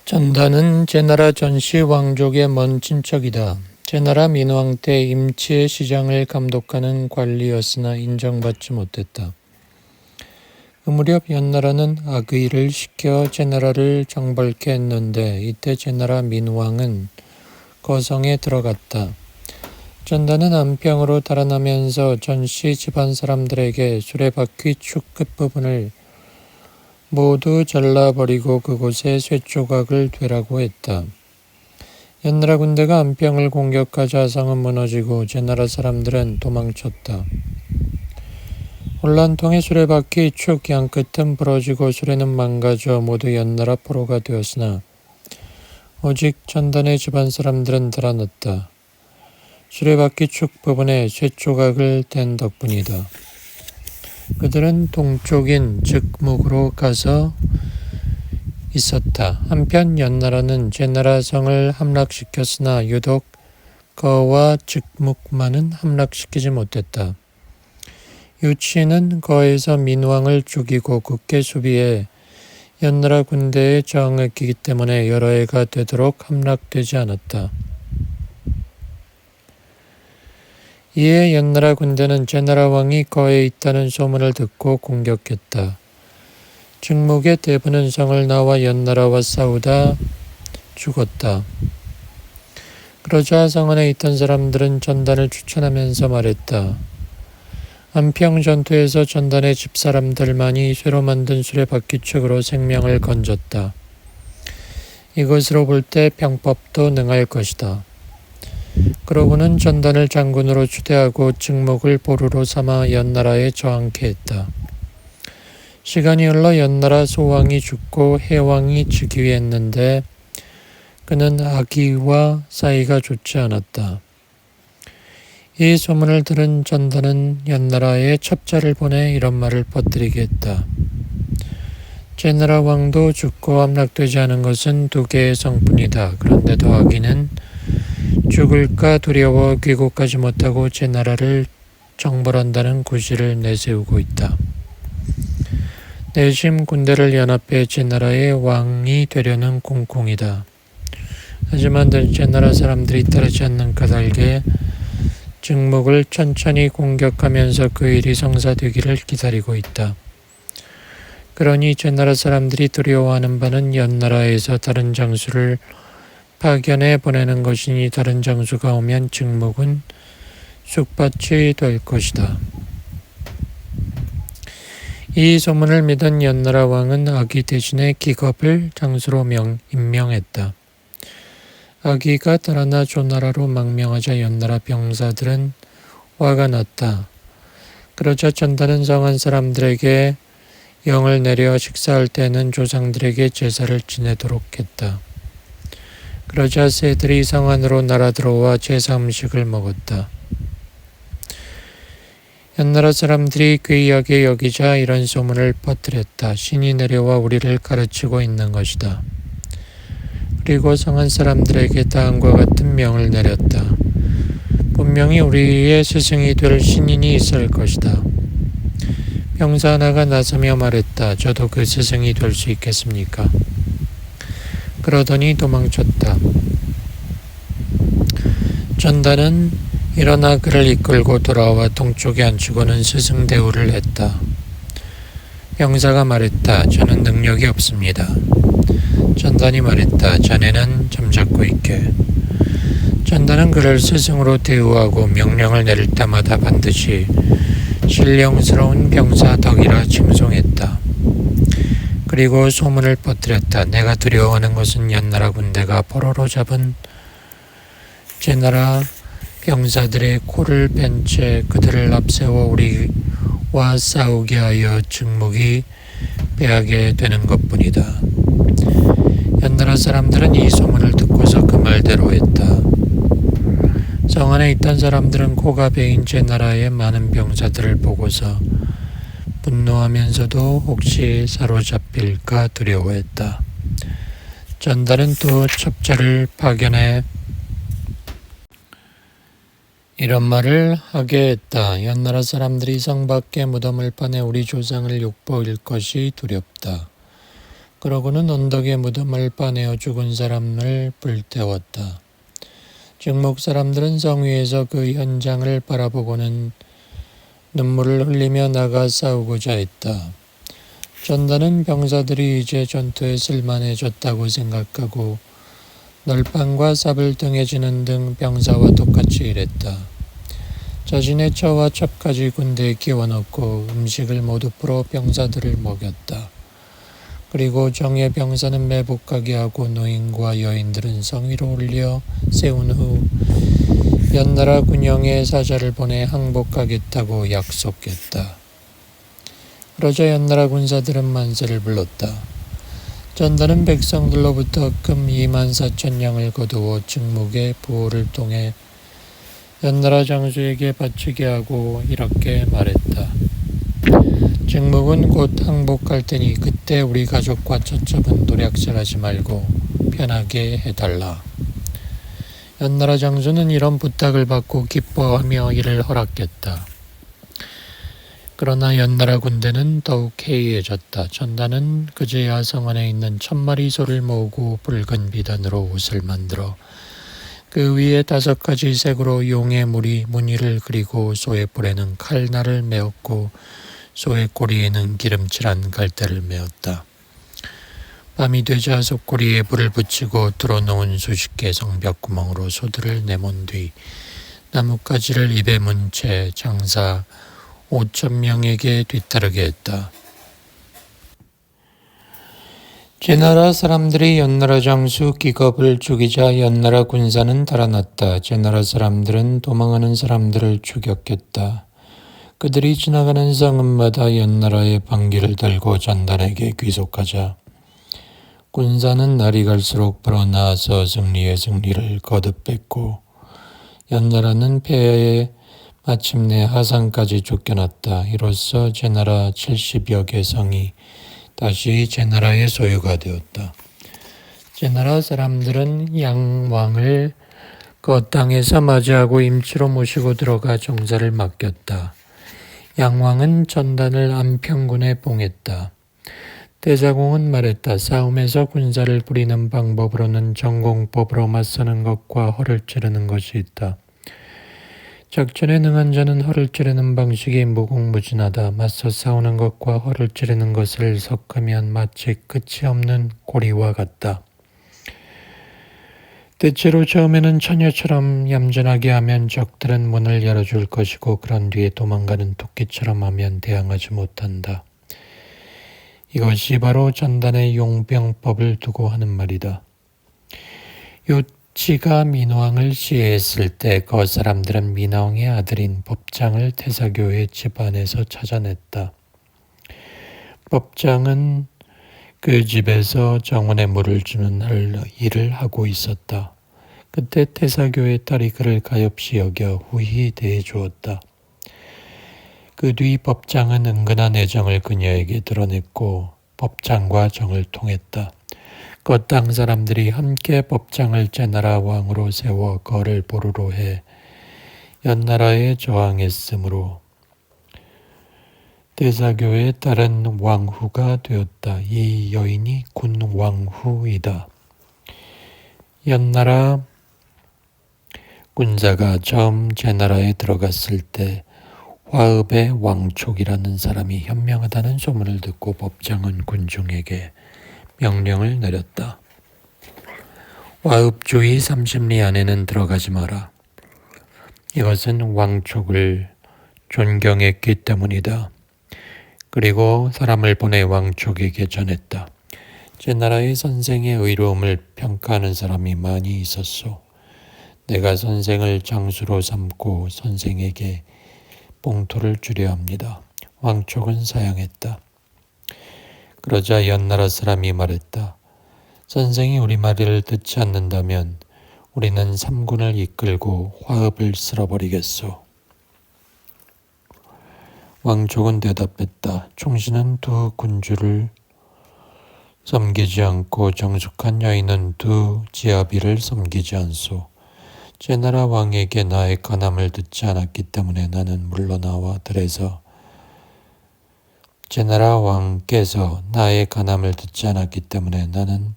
전다는 제나라 전시 왕족의 먼 친척이다. 제나라 민왕 때 임치의 시장을 감독하는 관리였으나 인정받지 못했다. 그 무렵 연나라는 아귀를 시켜 제나라를 정벌케 했는데 이때 제나라 민왕은 거성에 들어갔다. 전다는 안평으로 달아나면서 전시 집안 사람들에게 수레바퀴 축 끝부분을 모두 잘라버리고 그곳에 쇠조각을 되라고 했다. 연나라 군대가 안평을 공격하자 성은 무너지고 제나라 사람들은 도망쳤다. 혼란통의 수레바퀴 축 양끝은 부러지고 수레는 망가져 모두 연나라 포로가 되었으나 오직 전단의 집안 사람들은 달아났다. 수레바퀴 축 부분에 쇠조각을 댄 덕분이다. 그들은 동쪽인 즉묵으로 가서 있었다. 한편 연나라는 제나라 성을 함락시켰으나 유독 거와 즉묵만은 함락시키지 못했다. 유치는 거에서 민왕을 죽이고 굳게 수비해 연나라 군대에 저항했기 때문에 여러 해가 되도록 함락되지 않았다. 이에 연나라 군대는 제나라 왕이 거에 있다는 소문을 듣고 공격했다. 즉묵의 대부는 성을 나와 연나라와 싸우다 죽었다. 그러자 성 안에 있던 사람들은 전단을 추천하면서 말했다. 안평 전투에서 전단의 집사람들만이 쇠로 만든 수레바퀴축으로 생명을 건졌다. 이것으로 볼 때 병법도 능할 것이다. 그러고는 전단을 장군으로 추대하고 즉묵을 보루로 삼아 연나라에 저항케 했다. 시간이 흘러 연나라 소왕이 죽고 해왕이 즉위했는데 그는 아기와 사이가 좋지 않았다. 이 소문을 들은 전단은 연나라에 첩자를 보내 이런 말을 퍼뜨리게 했다. 제나라 왕도 죽고 함락되지 않은 것은 두 개의 성뿐이다. 그런데도 아기는 죽을까 두려워 귀국하지 못하고 제나라를 정벌한다는 구실을 내세우고 있다. 내심 군대를 연합해 제나라의 왕이 되려는 꿍꿍이다. 하지만 제나라 사람들이 따르지 않는 까닭에 즉묵을 천천히 공격하면서 그 일이 성사되기를 기다리고 있다. 그러니 제나라 사람들이 두려워하는 바는 연나라에서 다른 장수를 파견해 보내는 것이니 다른 장수가 오면 즉묵은 쑥밭이 될 것이다. 이 소문을 믿은 연나라 왕은 아기 대신에 기겁을 장수로 임명했다. 아기가 달아나 조나라로 망명하자 연나라 병사들은 화가 났다. 그러자 전단은 성한 사람들에게 영을 내려 식사할 때는 조상들에게 제사를 지내도록 했다. 그러자 새들이 성 안으로 날아들어와 제사 음식을 먹었다. 연나라 사람들이 귀하게 여기자 이런 소문을 퍼뜨렸다. 신이 내려와 우리를 가르치고 있는 것이다. 그리고 성한 사람들에게 다음과 같은 명을 내렸다. 분명히 우리의 스승이 될 신인이 있을 것이다. 병사 하나가 나서며 말했다. 저도 그 스승이 될 수 있겠습니까? 그러더니 도망쳤다. 전단은 일어나 그를 이끌고 돌아와 동쪽에 앉히고는 스승 대우를 했다. 병사가 말했다. 저는 능력이 없습니다. 전단이 말했다. 자네는 잠자코 있게. 전단은 그를 스승으로 대우하고 명령을 내릴 때마다 반드시 신령스러운 병사 덕이라 칭송했다. 그리고 소문을 퍼뜨렸다. 내가 두려워하는 것은 연나라 군대가 포로로 잡은 제나라 병사들의 코를 벤 채 그들을 앞세워 우리와 싸우게 하여 즉묵이 패하게 되는 것뿐이다. 연나라 사람들은 이 소문을 듣고서 그 말대로 했다. 성 안에 있던 사람들은 코가 베인 제나라의 많은 병사들을 보고서 분노하면서도 혹시 사로잡힐까 두려워했다. 전단은 또 첩자를 파견해 이런 말을 하게 했다. 연나라 사람들이 성 밖에 무덤을 파내 우리 조상을 욕보일 것이 두렵다. 그러고는 언덕에 무덤을 빠내어 죽은 사람을 불태웠다. 증목 사람들은 성 위에서 그 현장을 바라보고는 눈물을 흘리며 나가 싸우고자 했다. 전단은 병사들이 이제 전투에 쓸만해졌다고 생각하고 널판과 삽을 등에 지는 등 병사와 똑같이 일했다. 자신의 처와 첩까지 군대에 끼워넣고 음식을 모두 풀어 병사들을 먹였다. 그리고 정예 병사는 매복하게 하고 노인과 여인들은 성 위로 올려 세운 후 연나라 군영에 사자를 보내 항복하겠다고 약속했다. 그러자 연나라 군사들은 만세를 불렀다. 전단은 백성들로부터 금 24,000냥을 거두어 증목의 부호를 통해 연나라 장수에게 바치게 하고 이렇게 말했다. 증목은 곧 항복할 테니 그때 우리 가족과 처첩은 노략질하지 말고 편하게 해달라. 연나라 장수는 이런 부탁을 받고 기뻐하며 이를 허락했다. 그러나 연나라 군대는 더욱 해이해졌다. 전단은 그제야 성안에 있는 1000마리 소를 모으고 붉은 비단으로 옷을 만들어 그 위에 5가지 색으로 용의 무늬를 그리고 소의 뿔에는 칼날을 메었고 소의 꼬리에는 기름칠한 갈대를 메었다. 밤이 되자 소꼬리에 불을 붙이고 뚫어놓은 수십 개 성벽구멍으로 소들을 내몬 뒤 나뭇가지를 입에 문 채 장사 5,000명에게 뒤따르게 했다. 제나라 사람들이 연나라 장수 기겁을 죽이자 연나라 군사는 달아났다. 제나라 사람들은 도망하는 사람들을 추격했다. 그들이 지나가는 성읍마다 연나라의 반기를 들고 전단에게 귀속하자 군사는 날이 갈수록 불어나서 승리의 승리를 거듭했고 연나라는 패하에 마침내 하산까지 쫓겨났다. 이로써 제나라 70여 개 성이 다시 제나라의 소유가 되었다. 제나라 사람들은 양왕을 그 땅에서 맞이하고 임치로 모시고 들어가 정사를 맡겼다. 양왕은 전단을 안평군에 봉했다. 대자공은 말했다. 싸움에서 군사를 부리는 방법으로는 전공법으로 맞서는 것과 허를 찌르는 것이 있다. 작전에 능한 자는 허를 찌르는 방식이 무궁무진하다. 맞서 싸우는 것과 허를 찌르는 것을 섞으면 마치 끝이 없는 고리와 같다. 대체로 처음에는 처녀처럼 얌전하게 하면 적들은 문을 열어줄 것이고 그런 뒤에 도망가는 토끼처럼 하면 대항하지 못한다. 이것이 바로 전단의 용병법을 두고 하는 말이다. 요치가 민왕을 시해했을 때 그 사람들은 민왕의 아들인 법장을 태사교의 집안에서 찾아냈다. 법장은 그 집에서 정원에 물을 주는 일을 하고 있었다. 그때 태사교의 딸이 그를 가엾이 여겨 후히 대해주었다. 그 뒤 법장은 은근한 애정을 그녀에게 드러냈고 법장과 정을 통했다. 그 땅 사람들이 함께 법장을 제나라 왕으로 세워 그를 보루로 해 연나라에 저항했으므로 태사교의 딸은 왕후가 되었다. 이 여인이 군왕후이다. 연나라 군사가 처음 제나라에 들어갔을 때 화읍의 왕촉이라는 사람이 현명하다는 소문을 듣고 법장은 군중에게 명령을 내렸다. 화읍 주위 30리 안에는 들어가지 마라. 이것은 왕촉을 존경했기 때문이다. 그리고 사람을 보내 왕촉에게 전했다. 제나라의 선생의 의로움을 평가하는 사람이 많이 있었소. 내가 선생을 장수로 삼고 선생에게 봉토를 주려 합니다. 왕촉은 사양했다. 그러자 연나라 사람이 말했다. 선생이 우리 말을 듣지 않는다면 우리는 3군을 이끌고 화읍을 쓸어버리겠소. 왕촉은 대답했다. 총신은 두 군주를 섬기지 않고 정숙한 여인은 두 지아비를 섬기지 않소. 제나라 왕에게 나의 간함을 듣지 않았기 때문에 나는 물러나와 들에서 제나라 왕께서 나의 간함을 듣지 않았기 때문에 나는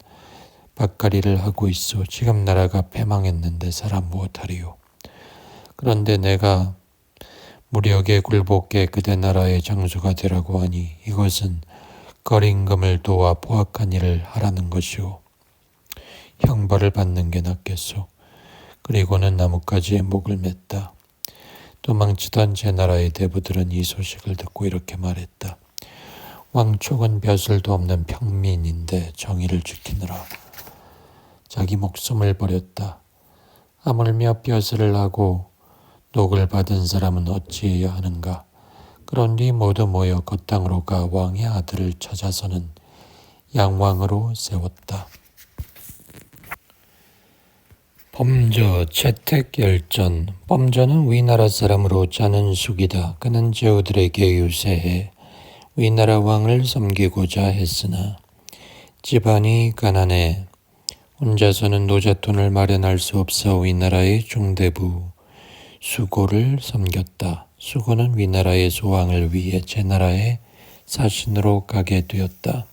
밭갈이를 하고 있어. 지금 나라가 패망했는데 사람 무엇하리요. 그런데 내가 무력에 굴복해 그대 나라의 장수가 되라고 하니 이것은 거린금을 도와 포악한 일을 하라는 것이오. 형벌을 받는 게 낫겠소. 그리고는 나뭇가지에 목을 맸다. 도망치던 제 나라의 대부들은 이 소식을 듣고 이렇게 말했다. 왕촉은 벼슬도 없는 평민인데 정의를 지키느라 자기 목숨을 버렸다. 하물며 벼슬을 하고 녹을 받은 사람은 어찌해야 하는가. 그런 뒤 모두 모여 겉땅으로 가 왕의 아들을 찾아서는 양왕으로 세웠다. 범저 채택열전. 범저는 위나라 사람으로 짜는 숙이다. 그는 제후들에게 유세해 위나라 왕을 섬기고자 했으나 집안이 가난해 혼자서는 노잣돈을 마련할 수 없어 위나라의 중대부 수고를 섬겼다. 수고는 위나라의 소왕을 위해 제나라의 사신으로 가게 되었다.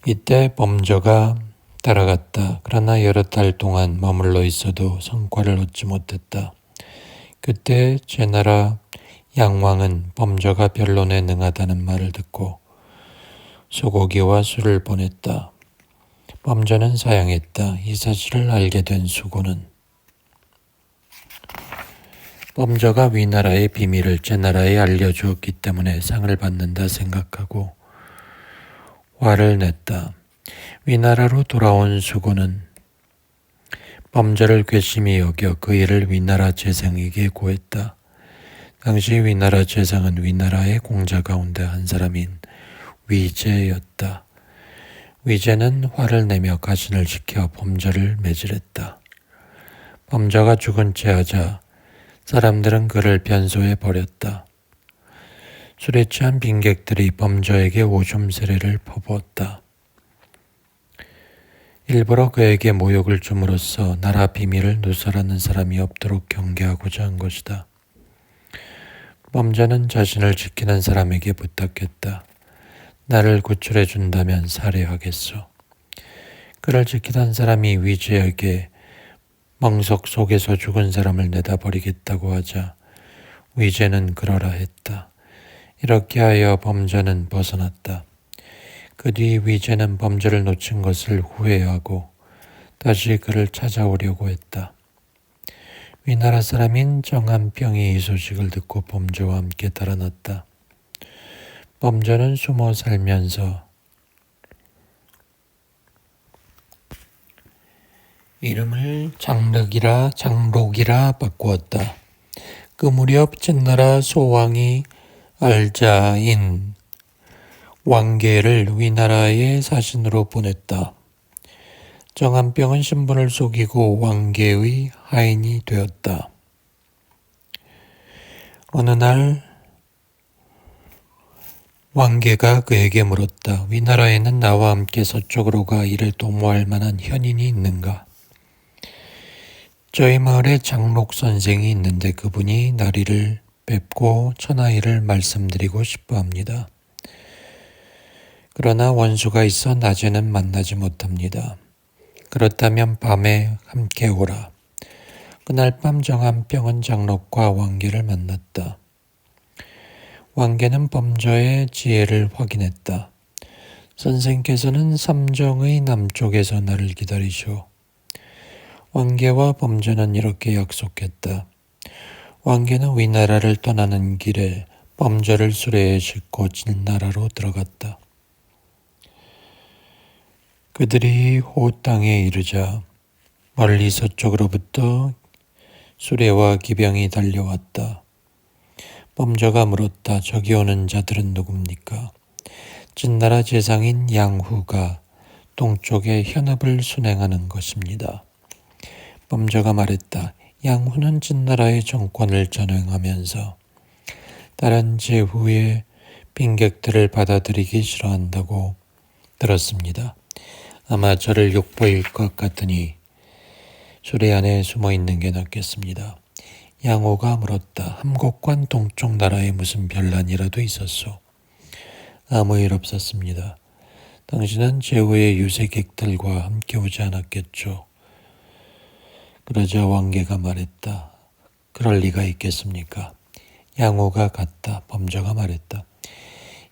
이때 범저가 따라갔다. 그러나 여러 달 동안 머물러 있어도 성과를 얻지 못했다. 그때 제나라 양왕은 범저가 변론에 능하다는 말을 듣고 소고기와 술을 보냈다. 범저는 사양했다. 이 사실을 알게 된 수고는 범저가 위나라의 비밀을 제나라에 알려주었기 때문에 상을 받는다 생각하고 화를 냈다. 위나라로 돌아온 수고는 범저를 괘씸히 여겨 그 일을 위나라 재상에게 고했다. 당시 위나라 재상은 위나라의 공자 가운데 한 사람인 위제였다. 위제는 화를 내며 가신을 지켜 범저를 매질했다. 범저가 죽은 채 하자 사람들은 그를 변소해 버렸다. 술에 취한 빈객들이 범저에게 오줌 세례를 퍼부었다. 일부러 그에게 모욕을 줌으로써 나라 비밀을 누설하는 사람이 없도록 경계하고자 한 것이다. 범저는 자신을 지키는 사람에게 부탁했다. 나를 구출해 준다면 살해하겠소. 그를 지키던 사람이 위제에게 멍석 속에서 죽은 사람을 내다버리겠다고 하자 위제는 그러라 했다. 이렇게 하여 범저는 벗어났다. 그 뒤 위제는 범저를 놓친 것을 후회하고 다시 그를 찾아오려고 했다. 위나라 사람인 정한병이 이 소식을 듣고 범저와 함께 달아났다. 범저는 숨어 살면서 이름을 장록이라 바꾸었다. 그 무렵 진나라 소왕이 알자인 왕계를 위나라의 사신으로 보냈다. 정한병은 신분을 속이고 왕계의 하인이 되었다. 어느 날 왕계가 그에게 물었다. 위나라에는 나와 함께 서쪽으로 가 이를 도모할 만한 현인이 있는가? 저희 마을에 장록 선생이 있는데 그분이 나리를 뵙고 천하일을 말씀드리고 싶어 합니다. 그러나 원수가 있어 낮에는 만나지 못합니다. 그렇다면 밤에 함께 오라. 그날 밤 정한병은 장록과 왕계를 만났다. 왕계는 범저의 지혜를 확인했다. 선생께서는 삼정의 남쪽에서 나를 기다리시오. 왕계와 범저는 이렇게 약속했다. 왕계는 위나라를 떠나는 길에 범저를 수레에 싣고 진나라로 들어갔다. 그들이 호 땅에 이르자 멀리 서쪽으로부터 수레와 기병이 달려왔다. 범저가 물었다. 저기 오는 자들은 누굽니까? 진나라 재상인 양후가 동쪽에 현읍을 순행하는 것입니다. 범저가 말했다. 양후는 진나라의 정권을 전횡하면서 다른 제후의 빈객들을 받아들이기 싫어한다고 들었습니다. 아마 저를 욕보일 것 같으니 수레 안에 숨어 있는 게 낫겠습니다. 양호가 물었다. 함곡관 동쪽 나라에 무슨 별난이라도 있었소? 아무 일 없었습니다. 당신은 제후의 유색객들과 함께 오지 않았겠죠. 그러자 왕개가 말했다. 그럴 리가 있겠습니까? 양호가 같다. 범저가 말했다.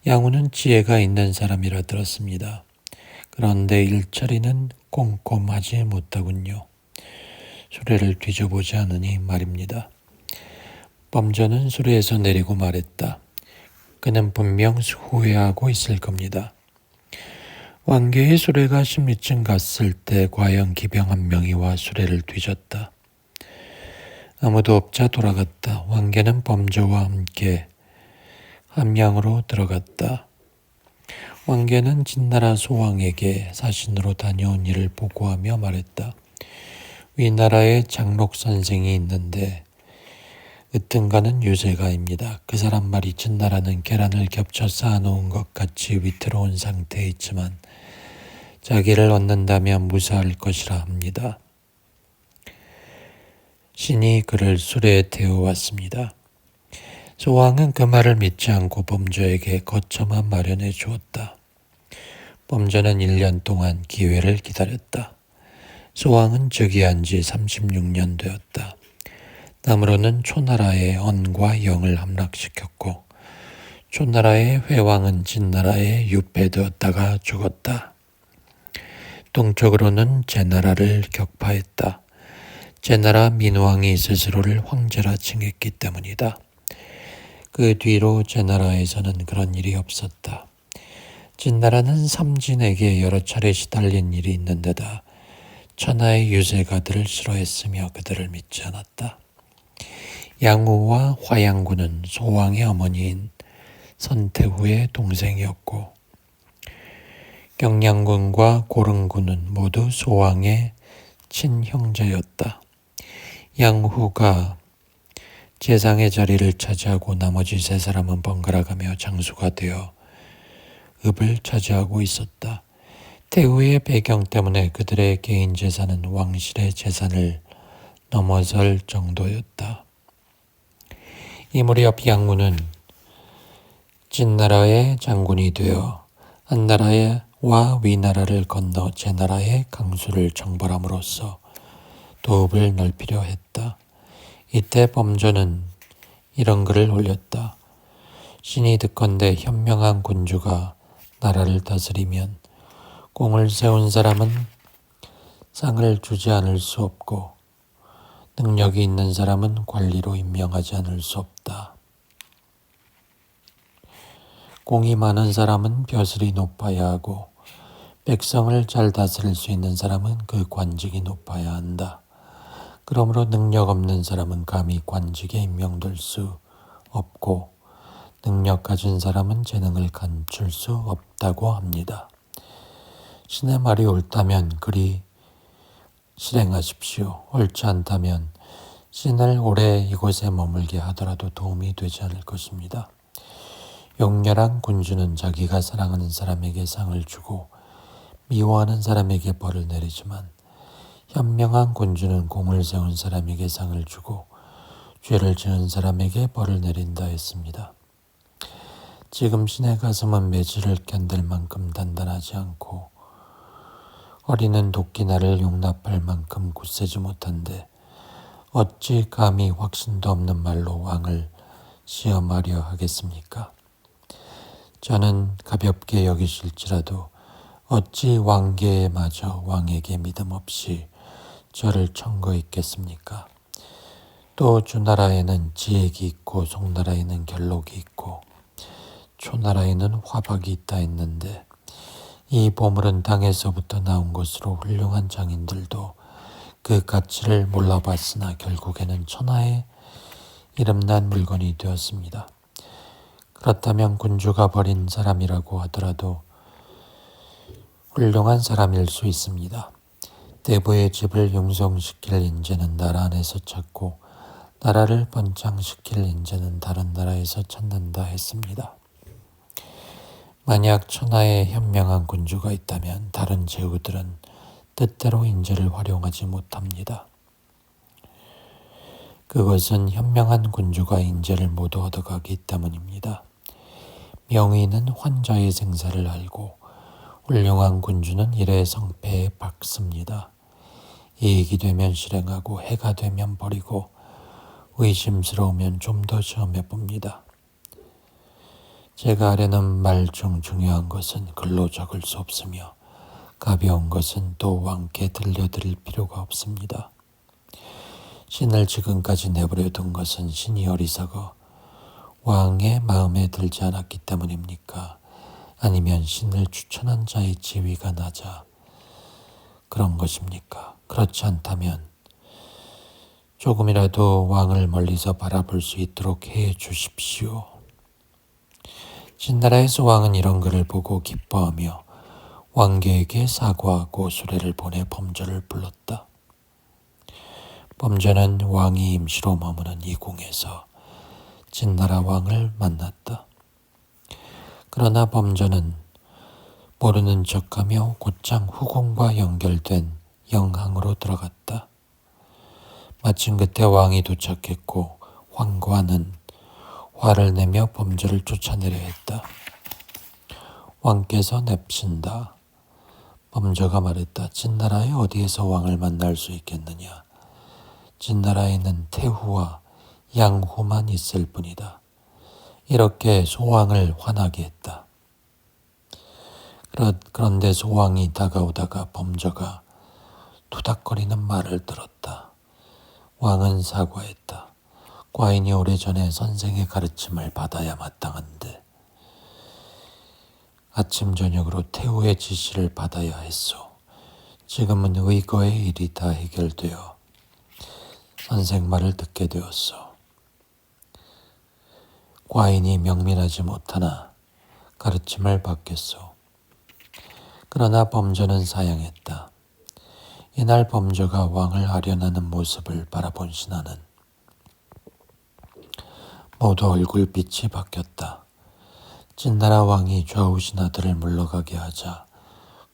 양호는 지혜가 있는 사람이라 들었습니다. 그런데 일처리는 꼼꼼하지 못하군요. 수레를 뒤져보지 않으니 말입니다. 범저는 수레에서 내리고 말했다. 그는 분명 후회하고 있을 겁니다. 왕개의 수레가 10리쯤 갔을 때 과연 기병 한 명이 와 수레를 뒤졌다. 아무도 없자 돌아갔다. 왕개는 범저와 함께 함양으로 들어갔다. 왕개는 진나라 소왕에게 사신으로 다녀온 일을 보고하며 말했다. 위나라에 장록 선생이 있는데 으뜸가는 유세가입니다. 그 사람 말이 진나라는 계란을 겹쳐 쌓아놓은 것 같이 위태로운 상태에 있지만 자기를 얻는다면 무사할 것이라 합니다. 신이 그를 수레에 태워왔습니다. 소왕은 그 말을 믿지 않고 범저에게 거처만 마련해 주었다. 범저는 1년 동안 기회를 기다렸다. 소왕은 즉위한 지 36년 되었다. 남으로는 초나라의 언과 영을 함락시켰고 초나라의 회왕은 진나라에 유폐되었다가 죽었다. 동쪽으로는 제나라를 격파했다. 제나라 민왕이 스스로를 황제라 칭했기 때문이다. 그 뒤로 제나라에서는 그런 일이 없었다. 진나라는 삼진에게 여러 차례 시달린 일이 있는데다 천하의 유세가들을 싫어했으며 그들을 믿지 않았다. 양후와 화양군은 소왕의 어머니인 선태후의 동생이었고 경량군과 고릉군은 모두 소왕의 친형제였다. 양후가 재상의 자리를 차지하고 나머지 세 사람은 번갈아가며 장수가 되어 읍을 차지하고 있었다. 태후의 배경 때문에 그들의 개인 재산은 왕실의 재산을 넘어설 정도였다. 이 무렵 양후는 진나라의 장군이 되어 한나라와 위나라를 건너 제나라의 강수를 정벌함으로써 도읍을 넓히려 했다. 이때 범저는 이런 글을 올렸다. 신이 듣건대 현명한 군주가 나라를 다스리면 공을 세운 사람은 상을 주지 않을 수 없고 능력이 있는 사람은 관리로 임명하지 않을 수 없다. 공이 많은 사람은 벼슬이 높아야 하고 백성을 잘 다스릴 수 있는 사람은 그 관직이 높아야 한다. 그러므로 능력 없는 사람은 감히 관직에 임명될 수 없고 능력 가진 사람은 재능을 감출 수 없다고 합니다. 신의 말이 옳다면 그리 실행하십시오. 옳지 않다면 신을 오래 이곳에 머물게 하더라도 도움이 되지 않을 것입니다. 용렬한 군주는 자기가 사랑하는 사람에게 상을 주고 미워하는 사람에게 벌을 내리지만 현명한 군주는 공을 세운 사람에게 상을 주고 죄를 지은 사람에게 벌을 내린다 했습니다. 지금 신의 가슴은 매질을 견딜 만큼 단단하지 않고 어리는 도끼날을 용납할 만큼 굳세지 못한데 어찌 감히 확신도 없는 말로 왕을 시험하려 하겠습니까? 저는 가볍게 여기실지라도 어찌 왕계마저 왕에게 믿음 없이 저를 청거했겠습니까? 또 주나라에는 지액이 있고 송나라에는 결록이 있고 초나라에는 화박이 있다 했는데 이 보물은 땅에서부터 나온 것으로 훌륭한 장인들도 그 가치를 몰라봤으나 결국에는 천하에 이름난 물건이 되었습니다. 그렇다면 군주가 버린 사람이라고 하더라도 훌륭한 사람일 수 있습니다. 대부의 집을 융성시킬 인재는 나라 안에서 찾고 나라를 번창시킬 인재는 다른 나라에서 찾는다 했습니다. 만약 천하에 현명한 군주가 있다면 다른 제후들은 뜻대로 인재를 활용하지 못합니다. 그것은 현명한 군주가 인재를 모두 얻어가기 때문입니다. 명의는 환자의 생사를 알고 훌륭한 군주는 일의 성패에 박습니다. 이익이 되면 실행하고 해가 되면 버리고 의심스러우면 좀 더 시험해 봅니다. 제가 하려는 말 중 중요한 것은 글로 적을 수 없으며 가벼운 것은 또 왕께 들려드릴 필요가 없습니다. 신을 지금까지 내버려 둔 것은 신이 어리석어 왕의 마음에 들지 않았기 때문입니까? 아니면 신을 추천한 자의 지위가 낮아 그런 것입니까? 그렇지 않다면 조금이라도 왕을 멀리서 바라볼 수 있도록 해 주십시오. 진나라에서 왕은 이런 글을 보고 기뻐하며 왕계에게 사과하고 수레를 보내 범저를 불렀다. 범저는 왕이 임시로 머무는 이 궁에서 진나라 왕을 만났다. 그러나 범저는 모르는 척하며 곧장 후궁과 연결된 영항으로 들어갔다. 마침 그때 왕이 도착했고 황과는 화를 내며 범저를 쫓아내려 했다. 왕께서 냅신다. 범저가 말했다. 진나라에 어디에서 왕을 만날 수 있겠느냐. 진나라에는 태후와 양후만 있을 뿐이다. 이렇게 소왕을 화나게 했다. 그런데 소왕이 다가오다가 범저가 투닥거리는 말을 들었다. 왕은 사과했다. 과인이 오래전에 선생의 가르침을 받아야 마땅한데 아침 저녁으로 태후의 지시를 받아야 했소. 지금은 의거의 일이 다 해결되어 선생 말을 듣게 되었소. 과인이 명민하지 못하나 가르침을 받겠소. 그러나 범저는 사양했다. 이날 범저가 왕을 아련하는 모습을 바라본 신하는 모두 얼굴빛이 바뀌었다. 진나라 왕이 좌우 신하들을 물러가게 하자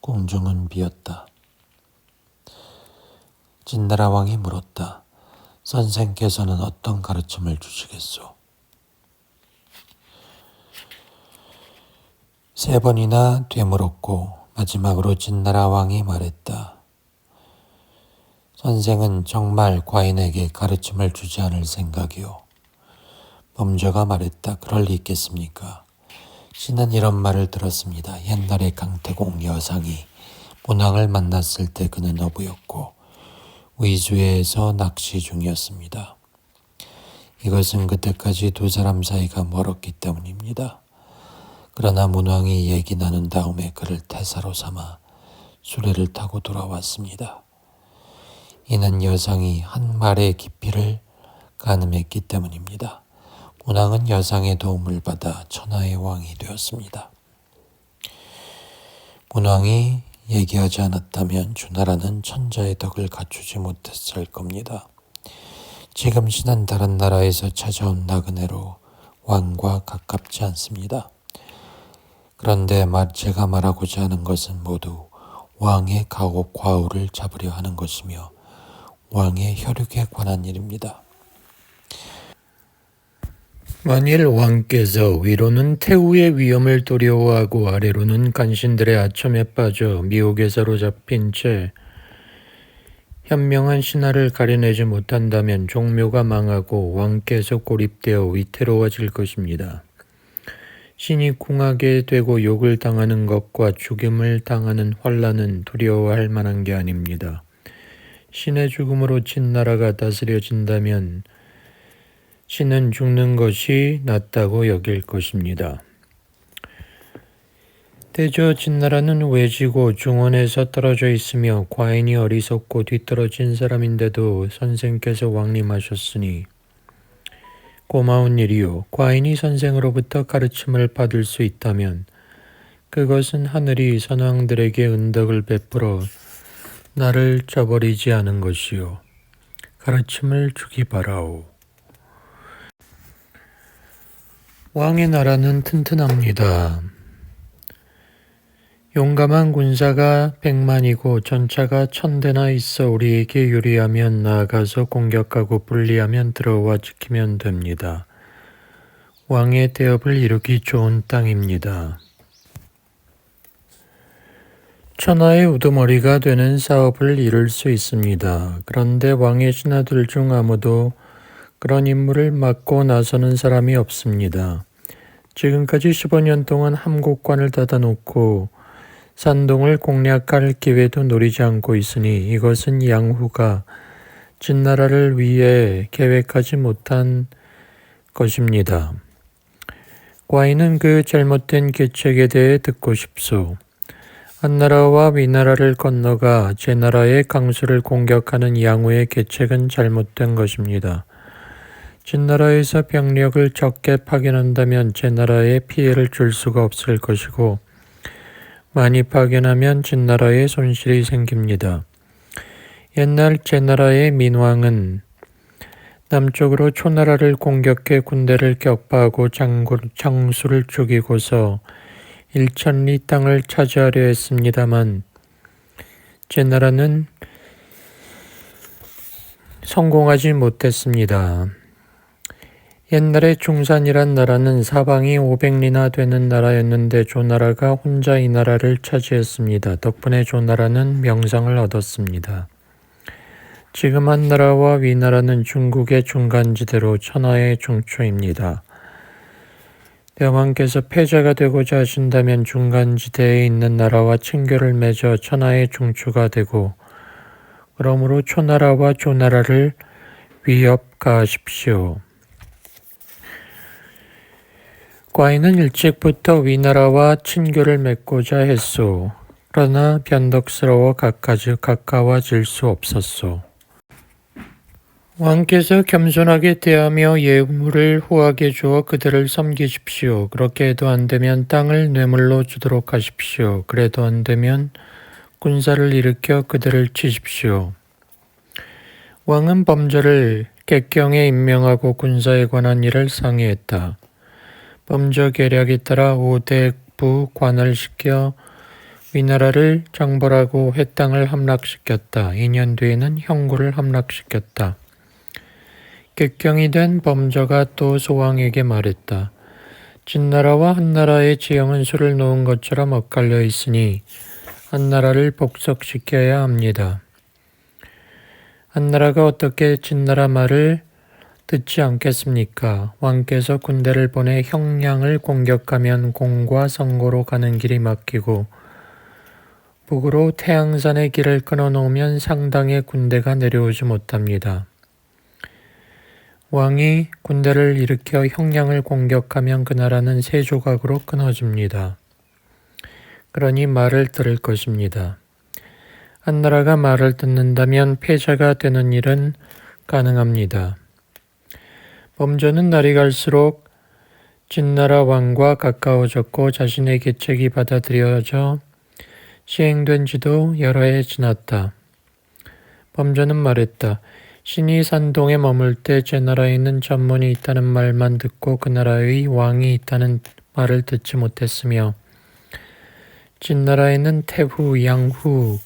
궁중은 비었다. 진나라 왕이 물었다. 선생께서는 어떤 가르침을 주시겠소? 3번이나 되물었고 마지막으로 진나라 왕이 말했다. 선생은 정말 과인에게 가르침을 주지 않을 생각이오. 범저가 말했다. 그럴 리 있겠습니까? 신은 이런 말을 들었습니다. 옛날에 강태공 여상이 문왕을 만났을 때 그는 어부였고 위주에서 낚시 중이었습니다. 이것은 그때까지 두 사람 사이가 멀었기 때문입니다. 그러나 문왕이 얘기 나눈 다음에 그를 태사로 삼아 수레를 타고 돌아왔습니다. 이는 여상이 한 말의 깊이를 가늠했기 때문입니다. 문왕은 여상의 도움을 받아 천하의 왕이 되었습니다. 문왕이 얘기하지 않았다면 주나라는 천자의 덕을 갖추지 못했을 겁니다. 지금 신은 다른 나라에서 찾아온 나그네로 왕과 가깝지 않습니다. 그런데 제가 말하고자 하는 것은 모두 왕의 가옥 과우를 잡으려 하는 것이며 왕의 혈육에 관한 일입니다. 만일 왕께서 위로는 태후의 위험을 두려워하고 아래로는 간신들의 아첨에 빠져 미혹에 사로잡힌 채 현명한 신하를 가려내지 못한다면 종묘가 망하고 왕께서 고립되어 위태로워질 것입니다. 신이 궁하게 되고 욕을 당하는 것과 죽임을 당하는 환란은 두려워할 만한 게 아닙니다. 신의 죽음으로 진나라가 다스려진다면 신은 죽는 것이 낫다고 여길 것입니다. 대저 진나라는 외지고 중원에서 떨어져 있으며 과인이 어리석고 뒤떨어진 사람인데도 선생께서 왕림하셨으니 고마운 일이요. 과인이 선생으로부터 가르침을 받을 수 있다면 그것은 하늘이 선왕들에게 은덕을 베풀어 나를 저버리지 않은 것이요. 가르침을 주기 바라오. 왕의 나라는 튼튼합니다. 용감한 군사가 100만이고 전차가 1000대나 있어 우리에게 유리하면 나아가서 공격하고 불리하면 들어와 지키면 됩니다. 왕의 대업을 이루기 좋은 땅입니다. 천하의 우두머리가 되는 사업을 이룰 수 있습니다. 그런데 왕의 신하들 중 아무도 그런 임무를 맡고 나서는 사람이 없습니다. 지금까지 15년 동안 함곡관을 닫아놓고 산동을 공략할 기회도 노리지 않고 있으니 이것은 양후가 진나라를 위해 계획하지 못한 것입니다. 과인은 그 잘못된 계책에 대해 듣고 싶소. 한나라와 위나라를 건너가 제나라의 강수를 공격하는 양후의 계책은 잘못된 것입니다. 진나라에서 병력을 적게 파견한다면 제나라에 피해를 줄 수가 없을 것이고 많이 파견하면 진나라에 손실이 생깁니다. 옛날 제나라의 민왕은 남쪽으로 초나라를 공격해 군대를 격파하고 장수를 죽이고서 1000리 땅을 차지하려 했습니다만 제나라는 성공하지 못했습니다. 옛날에 중산이란 나라는 사방이 500리나 되는 나라였는데 조나라가 혼자 이 나라를 차지했습니다. 덕분에 조나라는 명성을 얻었습니다. 지금 한나라와 위나라는 중국의 중간지대로 천하의 중초입니다. 대왕께서 패자가 되고자 하신다면 중간지대에 있는 나라와 친교를 맺어 천하의 중추가 되고 그러므로 초나라와 조나라를 위협가하십시오. 과인은 일찍부터 위나라와 친교를 맺고자 했소. 그러나 변덕스러워 가까워질 수 없었소. 왕께서 겸손하게 대하며 예물을 후하게 주어 그들을 섬기십시오. 그렇게 해도 안 되면 땅을 뇌물로 주도록 하십시오. 그래도 안 되면 군사를 일으켜 그들을 치십시오. 왕은 범저를 객경에 임명하고 군사에 관한 일을 상의했다. 범저 계략에 따라 5대부 관을 시켜 위나라를 정벌하고 회땅을 함락시켰다. 2년 뒤에는 형구를 함락시켰다. 객경이 된 범저가 또 소왕에게 말했다. 진나라와 한나라의 지형은 술을 놓은 것처럼 엇갈려 있으니 한나라를 복속시켜야 합니다. 한나라가 어떻게 진나라 말을 듣지 않겠습니까? 왕께서 군대를 보내 형량을 공격하면 공과 성고로 가는 길이 막히고 북으로 태양산의 길을 끊어놓으면 상당의 군대가 내려오지 못합니다. 왕이 군대를 일으켜 형량을 공격하면 그 나라는 세 조각으로 끊어집니다. 그러니 말을 들을 것입니다. 한나라가 말을 듣는다면 패자가 되는 일은 가능합니다. 범저는 날이 갈수록 진나라 왕과 가까워졌고 자신의 계책이 받아들여져 시행된 지도 여러 해 지났다. 범저는 말했다. 신이 산동에 머물 때 제 나라에 있는 전문이 있다는 말만 듣고 그 나라의 왕이 있다는 말을 듣지 못했으며 진나라에는 태후, 양후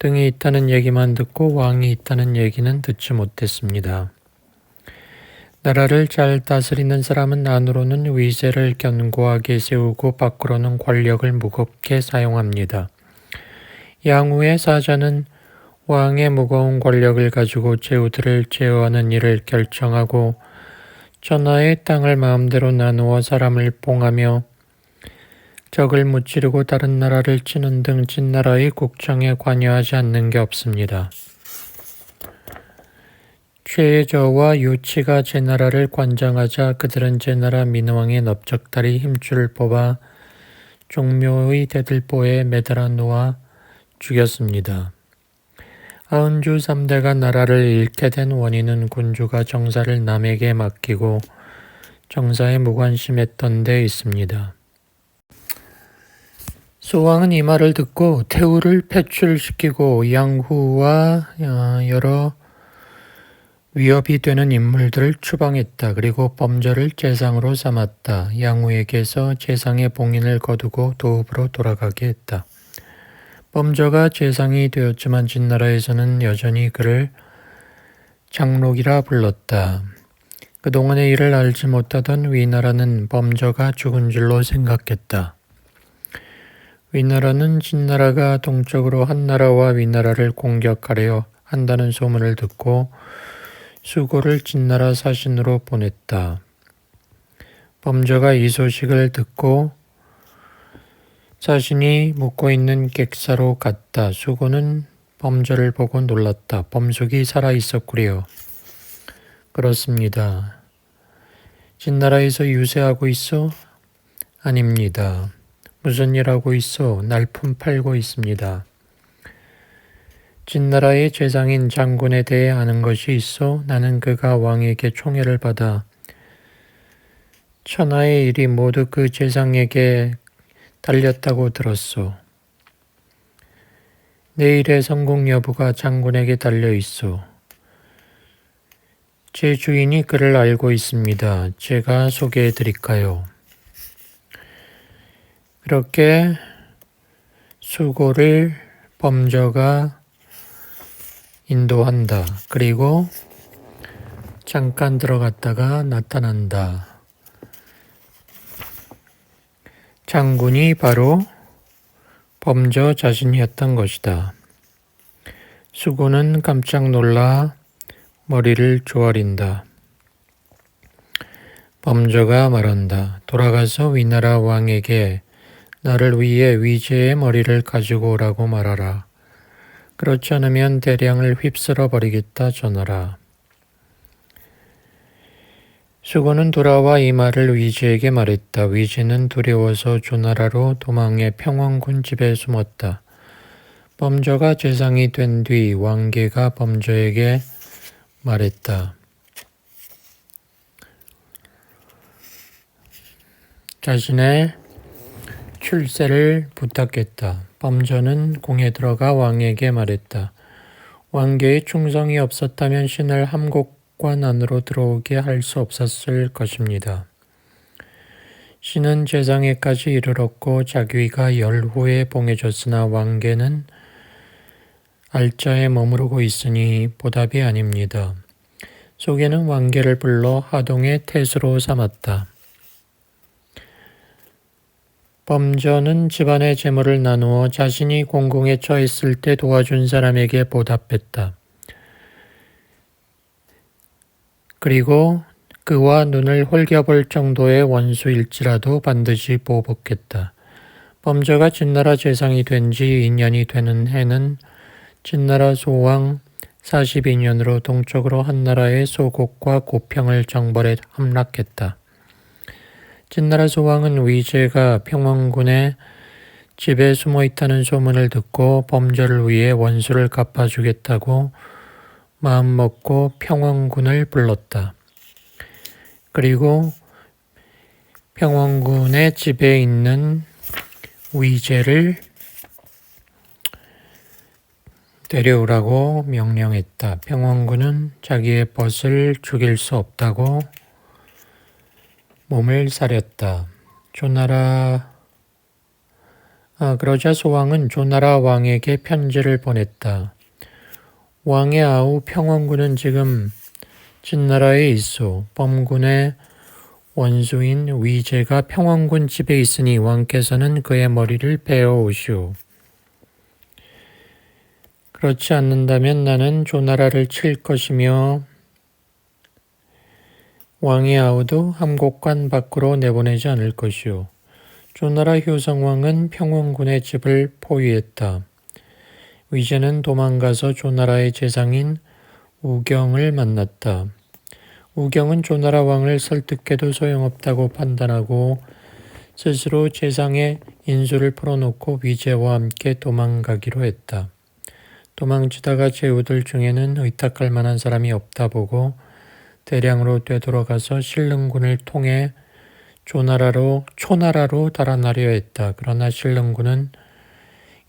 등이 있다는 얘기만 듣고 왕이 있다는 얘기는 듣지 못했습니다. 나라를 잘 다스리는 사람은 안으로는 위세를 견고하게 세우고 밖으로는 권력을 무겁게 사용합니다. 양후의 사자는 왕의 무거운 권력을 가지고 제후들을 제어하는 일을 결정하고 천하의 땅을 마음대로 나누어 사람을 봉하며 적을 무찌르고 다른 나라를 치는 등 진나라의 국정에 관여하지 않는 게 없습니다. 최저와 유치가 제나라를 관장하자 그들은 제나라 민왕의 넓적다리 힘줄을 뽑아 종묘의 대들보에 매달아 놓아 죽였습니다. 하은주 3대가 나라를 잃게 된 원인은 군주가 정사를 남에게 맡기고 정사에 무관심했던 데 있습니다. 소왕은 이 말을 듣고 태후를 패출시키고 양후와 여러 위협이 되는 인물들을 추방했다. 그리고 범저를 제상으로 삼았다. 양후에게서 제상의 봉인을 거두고 도읍으로 돌아가게 했다. 범저가 재상이 되었지만 진나라에서는 여전히 그를 장록이라 불렀다. 그동안의 일을 알지 못하던 위나라는 범저가 죽은 줄로 생각했다. 위나라는 진나라가 동쪽으로 한나라와 위나라를 공격하려 한다는 소문을 듣고 수고를 진나라 사신으로 보냈다. 범저가 이 소식을 듣고 자신이 묵고 있는 객사로 갔다. 수고는 범저를 보고 놀랐다. 범숙이 살아있었구려. 그렇습니다. 진나라에서 유세하고 있어? 아닙니다. 무슨 일 하고 있어? 날품 팔고 있습니다. 진나라의 재상인 장군에 대해 아는 것이 있어? 나는 그가 왕에게 총애를 받아 천하의 일이 모두 그 재상에게 달렸다고 들었소. 내 일의 성공 여부가 장군에게 달려 있소. 제 주인이 그를 알고 있습니다. 제가 소개해 드릴까요? 그렇게 수고를 범저가 인도한다. 그리고 잠깐 들어갔다가 나타난다. 장군이 바로 범저 자신이었던 것이다. 수고는 깜짝 놀라 머리를 조아린다. 범저가 말한다. 돌아가서 위나라 왕에게 나를 위해 위제의 머리를 가지고 오라고 말하라. 그렇지 않으면 대량을 휩쓸어 버리겠다 전하라. 수고는 돌아와 이 말을 위제에게 말했다. 위제는 두려워서 조나라로 도망해 평왕군 집에 숨었다. 범저가 재상이 된 뒤 왕계가 범저에게 말했다. 자신의 출세를 부탁했다. 범저는 궁에 들어가 왕에게 말했다. 왕계의 충성이 없었다면 신을 함곡관 안으로 들어오게 할 수 없었을 것입니다. 신은 재상에까지 이르렀고 자귀가 열후에 봉해졌으나 왕계는 알짜에 머무르고 있으니 보답이 아닙니다. 소개는 왕계를 불러 하동의 태수로 삼았다. 범저는 집안의 재물을 나누어 자신이 공공에 처했을 때 도와준 사람에게 보답했다. 그리고 그와 눈을 홀겨볼 정도의 원수일지라도 반드시 보복했다. 범저가 진나라 재상이 된 지 2년이 되는 해는 진나라 소왕 42년으로 동쪽으로 한나라의 소곡과 고평을 정벌해 함락했다. 진나라 소왕은 위제가 평왕군의 집에 숨어있다는 소문을 듣고 범저를 위해 원수를 갚아주겠다고 마음먹고 평왕군을 불렀다. 그리고 평왕군의 집에 있는 위제를 데려오라고 명령했다. 평왕군은 자기의 벗을 죽일 수 없다고 몸을 사렸다. 그러자 소왕은 조나라 왕에게 편지를 보냈다. 왕의 아우 평왕군은 지금 진나라에 있소. 범군의 원수인 위제가 평왕군 집에 있으니 왕께서는 그의 머리를 베어 오시오. 그렇지 않는다면 나는 조나라를 칠 것이며 왕의 아우도 함곡관 밖으로 내보내지 않을 것이오. 조나라 효성왕은 평왕군의 집을 포위했다. 위제는 도망가서 조나라의 재상인 우경을 만났다. 우경은 조나라 왕을 설득해도 소용없다고 판단하고 스스로 재상의 인수를 풀어놓고 위제와 함께 도망가기로 했다. 도망치다가 제후들 중에는 의탁할 만한 사람이 없다 보고 대량으로 되돌아가서 신릉군을 통해 초나라로 달아나려 했다. 그러나 신릉군은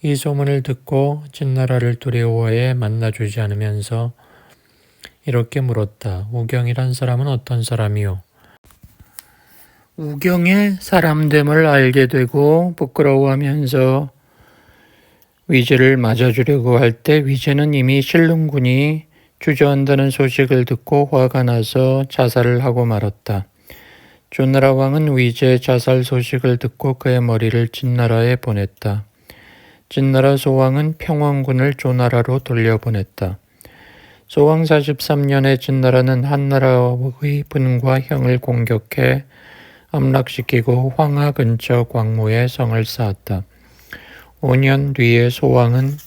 이 소문을 듣고 진나라를 두려워해 만나주지 않으면서 이렇게 물었다. 우경이란 사람은 어떤 사람이요? 우경의 사람됨을 알게 되고 부끄러워하면서 위제를 맞아주려고 할 때 위제는 이미 신릉군이 주저한다는 소식을 듣고 화가 나서 자살을 하고 말았다. 조나라 왕은 위제의 자살 소식을 듣고 그의 머리를 진나라에 보냈다. 진나라 소왕은 평원군을 조나라로 돌려보냈다. 소왕 43년에 진나라는 한나라의 분과 형을 공격해 함락시키고 황하 근처 광모에 성을 쌓았다. 5년 뒤에 소왕은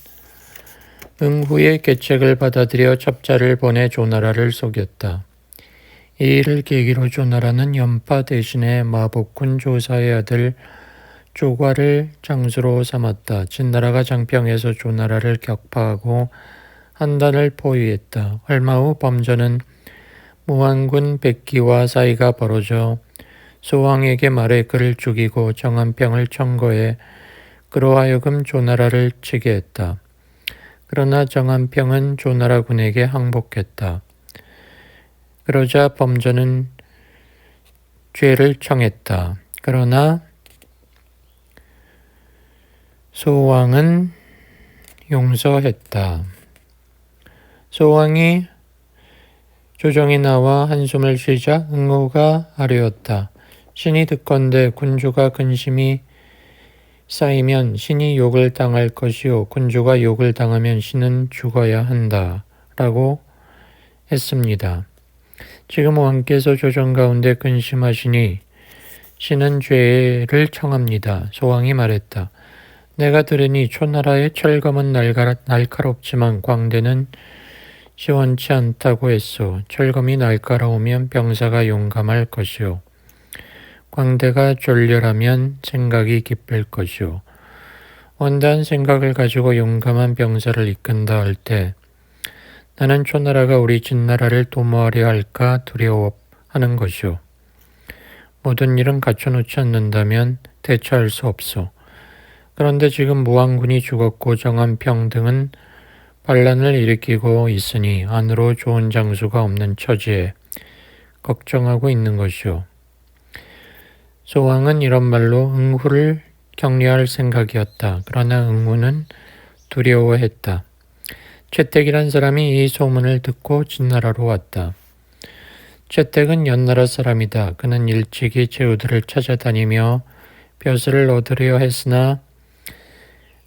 응후의 계책을 받아들여 첩자를 보내 조나라를 속였다. 이 일을 계기로 조나라는 연파 대신에 마복군 조사의 아들 조과를 장수로 삼았다. 진나라가 장평에서 조나라를 격파하고 한 달을 포위했다. 얼마 후 범전은 무안군 백기와 사이가 벌어져 소왕에게 말해 그를 죽이고 정한평을 청거해 그로 하여금 조나라를 치게 했다. 그러나 정한평은 조나라 군에게 항복했다. 그러자 범전은 죄를 청했다. 그러나 소왕은 용서했다. 소왕이 조정에 나와 한숨을 쉬자 응후가 아뢰었다. 신이 듣건대 군주가 근심이 쌓이면 신이 욕을 당할 것이요 군주가 욕을 당하면 신은 죽어야 한다. 라고 했습니다. 지금 왕께서 조정 가운데 근심하시니 신은 죄를 청합니다. 소왕이 말했다. 내가 들으니 초나라의 철검은 날카롭지만 광대는 시원치 않다고 했소. 철검이 날카로우면 병사가 용감할 것이요. 광대가 졸렬하면 생각이 깊을 것이요. 원대한 생각을 가지고 용감한 병사를 이끈다 할 때 나는 초나라가 우리 진나라를 도모하려 할까 두려워하는 것이요. 모든 일은 갖춰놓지 않는다면 대처할 수 없소. 그런데 지금 무왕군이 죽었고 정한평 등은 반란을 일으키고 있으니 안으로 좋은 장수가 없는 처지에 걱정하고 있는 것이오. 소왕은 이런 말로 응후를 격려할 생각이었다. 그러나 응후는 두려워했다. 채택이란 사람이 이 소문을 듣고 진나라로 왔다. 채택은 연나라 사람이다. 그는 일찍이 제후들을 찾아다니며 벼슬을 얻으려 했으나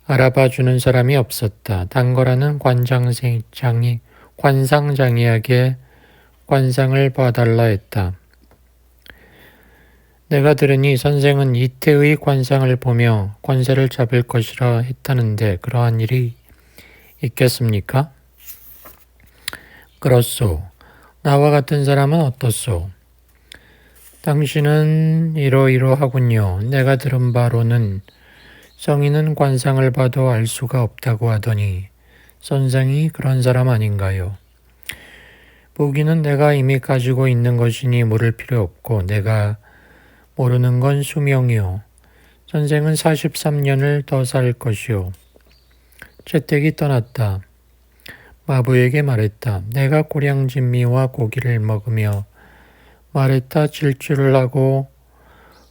알아봐주는 사람이 없었다. 단거라는 관상장이에게 관상을 봐달라 했다. 내가 들으니 선생은 이태의 관상을 보며 권세를 잡을 것이라 했다는데 그러한 일이 있겠습니까? 그렇소. 나와 같은 사람은 어떻소? 당신은 이러이러하군요. 내가 들은 바로는 성인은 관상을 봐도 알 수가 없다고 하더니 선생이 그런 사람 아닌가요? 보기는 내가 이미 가지고 있는 것이니 물을 필요 없고 내가 모르는 건 수명이요. 선생은 43년을 더 살 것이요. 채택이 떠났다. 마부에게 말했다. 내가 고량진미와 고기를 먹으며 말했다 질주를 하고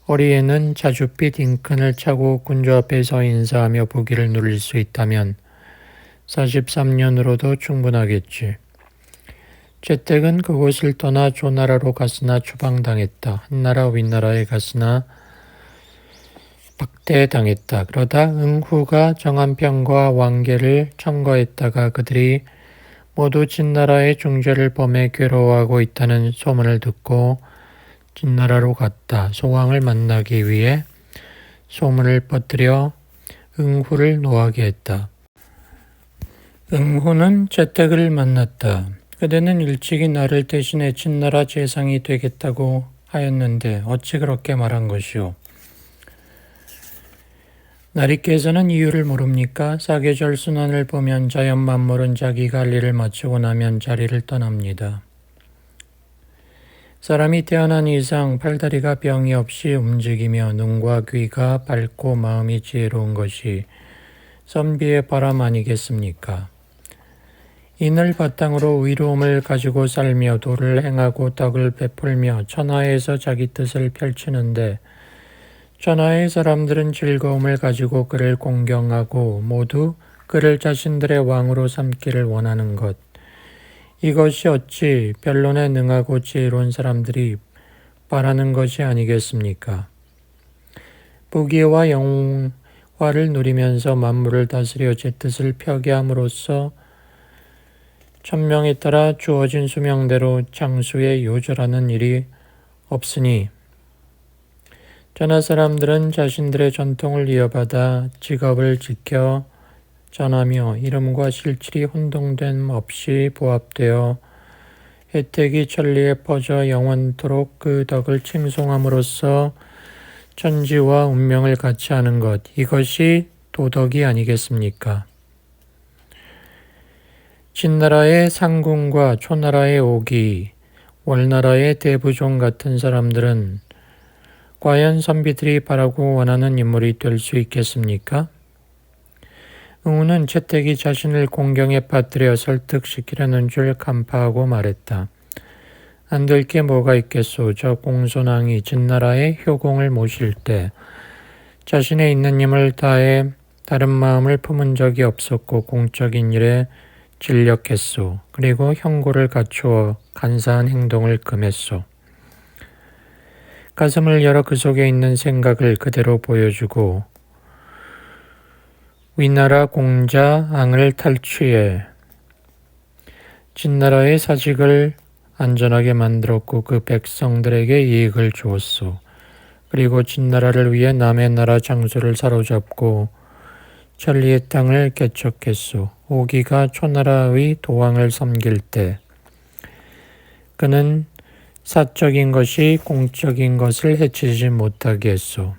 허리에는 자줏빛 인끈을 차고 군주 앞에서 인사하며 부귀를 누릴 수 있다면 43년으로도 충분하겠지. 채택은 그곳을 떠나 조나라로 갔으나 추방당했다. 한나라 윗나라에 갔으나 박대당했다. 그러다 응후가 정한평과 왕계를 청거했다가 그들이 모두 진나라의 중죄를 범해 괴로워하고 있다는 소문을 듣고 진나라로 갔다. 소왕을 만나기 위해 소문을 퍼뜨려 응후를 노하게 했다. 응후는 채택을 만났다. 그대는 일찍이 나를 대신해 진나라 재상이 되겠다고 하였는데 어찌 그렇게 말한 것이오? 나리께서는 이유를 모릅니까? 사계절 순환을 보면 자연 만물은 자기 관리를 마치고 나면 자리를 떠납니다. 사람이 태어난 이상 팔다리가 병이 없이 움직이며 눈과 귀가 밝고 마음이 지혜로운 것이 선비의 바람 아니겠습니까? 이늘 바탕으로 의로움을 가지고 살며 도를 행하고 덕을 베풀며 천하에서 자기 뜻을 펼치는데 천하의 사람들은 즐거움을 가지고 그를 공경하고 모두 그를 자신들의 왕으로 삼기를 원하는 것. 이것이 어찌 변론에 능하고 지혜로운 사람들이 바라는 것이 아니겠습니까? 부귀와 영화를 누리면서 만물을 다스려 제 뜻을 펴게 함으로써 천명에 따라 주어진 수명대로 장수에 요절하는 일이 없으니 전하 사람들은 자신들의 전통을 이어받아 직업을 지켜 전하며 이름과 실질이 혼동됨 없이 부합되어 혜택이 천리에 퍼져 영원토록 그 덕을 칭송함으로써 천지와 운명을 같이 하는 것, 이것이 도덕이 아니겠습니까? 진나라의 상궁과 초나라의 오기, 월나라의 대부종 같은 사람들은 과연 선비들이 바라고 원하는 인물이 될 수 있겠습니까? 응우는 채택이 자신을 공경에 빠뜨려 설득시키려는 줄 간파하고 말했다. 안 될 게 뭐가 있겠소. 저 공손왕이 진나라의 효공을 모실 때 자신의 있는 힘을 다해 다른 마음을 품은 적이 없었고 공적인 일에 진력했소. 그리고 형고를 갖추어 간사한 행동을 금했소. 가슴을 열어 그 속에 있는 생각을 그대로 보여주고 위나라 공자 앙을 탈취해 진나라의 사직을 안전하게 만들었고 그 백성들에게 이익을 주었소. 그리고 진나라를 위해 남의 나라 장수를 사로잡고 천리의 땅을 개척했소. 오기가 초나라의 도왕을 섬길 때 그는 사적인 것이 공적인 것을 해치지 못하게 했소.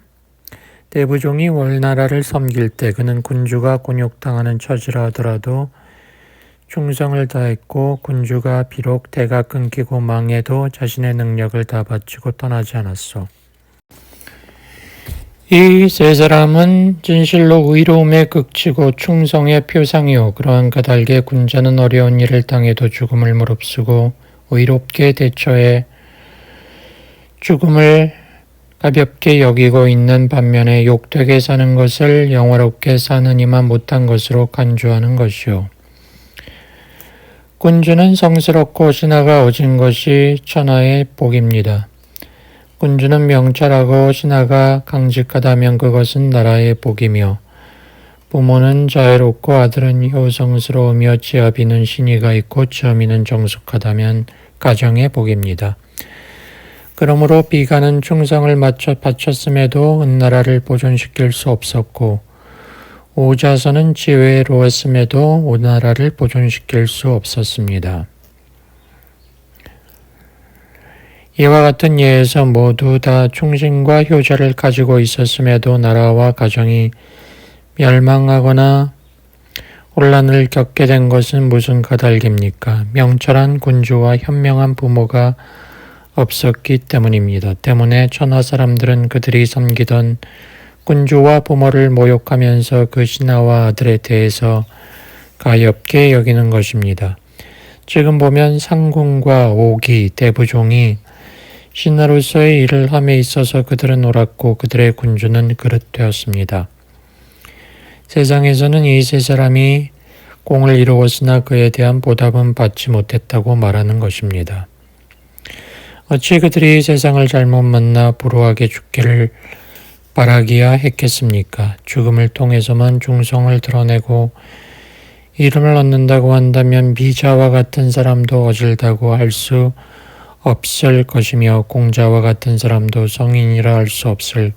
대부종이 월나라를 섬길 때 그는 군주가 곤욕당하는 처지라 하더라도 충성을 다했고 군주가 비록 대가 끊기고 망해도 자신의 능력을 다 바치고 떠나지 않았소. 이 세 사람은 진실로 의로움의 극치고 충성의 표상이요. 그러한 까닭에 군자는 어려운 일을 당해도 죽음을 무릅쓰고 의롭게 대처해 죽음을 가볍게 여기고 있는 반면에 욕되게 사는 것을 영화롭게 사느니만 못한 것으로 간주하는 것이요. 군주는 성스럽고 신하가 어진 것이 천하의 복입니다. 군주는 명철하고 신하가 강직하다면 그것은 나라의 복이며 부모는 자애롭고 아들은 효성스러우며 지아비는 신의가 있고 지어미는 정숙하다면 가정의 복입니다. 그러므로 비가는 충성을 바쳤음에도 은나라를 보존시킬 수 없었고 오자선은 지혜로웠음에도 오나라를 보존시킬 수 없었습니다. 이와 같은 예에서 모두 다 충신과 효자를 가지고 있었음에도 나라와 가정이 멸망하거나 혼란을 겪게 된 것은 무슨 까닭입니까? 명철한 군주와 현명한 부모가 없었기 때문입니다. 때문에 천하 사람들은 그들이 섬기던 군주와 부모를 모욕하면서 그 신하와 아들에 대해서 가엾게 여기는 것입니다. 지금 보면 상궁과 오기, 대부종이 신하로서의 일을 함에 있어서 그들은 옳았고 그들의 군주는 그릇되었습니다. 세상에서는 이 세 사람이 공을 이루었으나 그에 대한 보답은 받지 못했다고 말하는 것입니다. 어찌 그들이 세상을 잘못 만나 불우하게 죽기를 바라기야 했겠습니까? 죽음을 통해서만 중성을 드러내고 이름을 얻는다고 한다면 미자와 같은 사람도 어질다고 할 수 없을 것이며 공자와 같은 사람도 성인이라 할 수 없을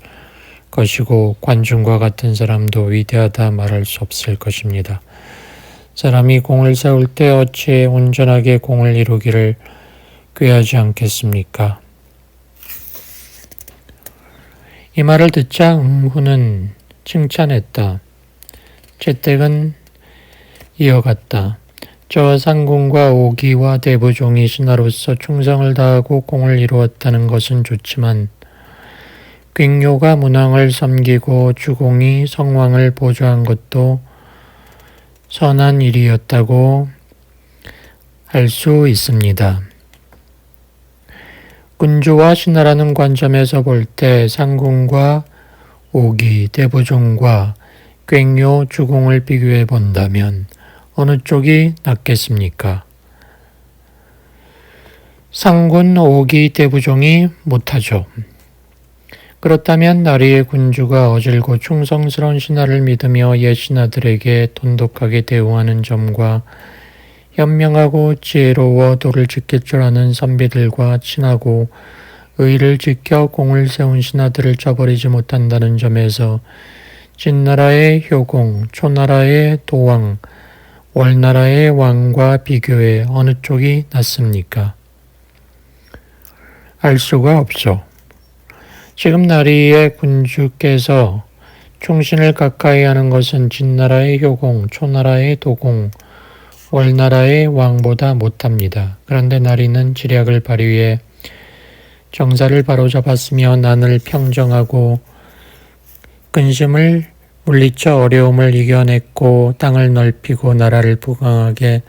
것이고 관중과 같은 사람도 위대하다 말할 수 없을 것입니다. 사람이 공을 세울 때 어찌 온전하게 공을 이루기를 꾀하지 않겠습니까? 이 말을 듣자 응후는 칭찬했다. 채택은 이어갔다. 저 상궁과 오기와 대부종이 신하로서 충성을 다하고 공을 이루었다는 것은 좋지만 괭요가 문왕을 섬기고 주공이 성왕을 보조한 것도 선한 일이었다고 할 수 있습니다. 군주와 신하라는 관점에서 볼 때 상궁과 오기, 대부종과 괭요 주공을 비교해 본다면 어느 쪽이 낫겠습니까? 상군 오기 대부종이 못하죠. 그렇다면 나리의 군주가 어질고 충성스러운 신하를 믿으며 옛 신하들에게 돈독하게 대우하는 점과 현명하고 지혜로워 도를 지킬 줄 아는 선비들과 친하고 의를 지켜 공을 세운 신하들을 저버리지 못한다는 점에서 진나라의 효공, 초나라의 도왕, 월나라의 왕과 비교해 어느 쪽이 낫습니까? 알 수가 없죠. 지금 나리의 군주께서 충신을 가까이 하는 것은 진나라의 효공, 초나라의 도공, 월나라의 왕보다 못합니다. 그런데 나리는 지략을 발휘해 정사를 바로잡았으며 난을 평정하고 근심을 물리쳐 어려움을 이겨냈고 땅을 넓히고 나라를 부강하게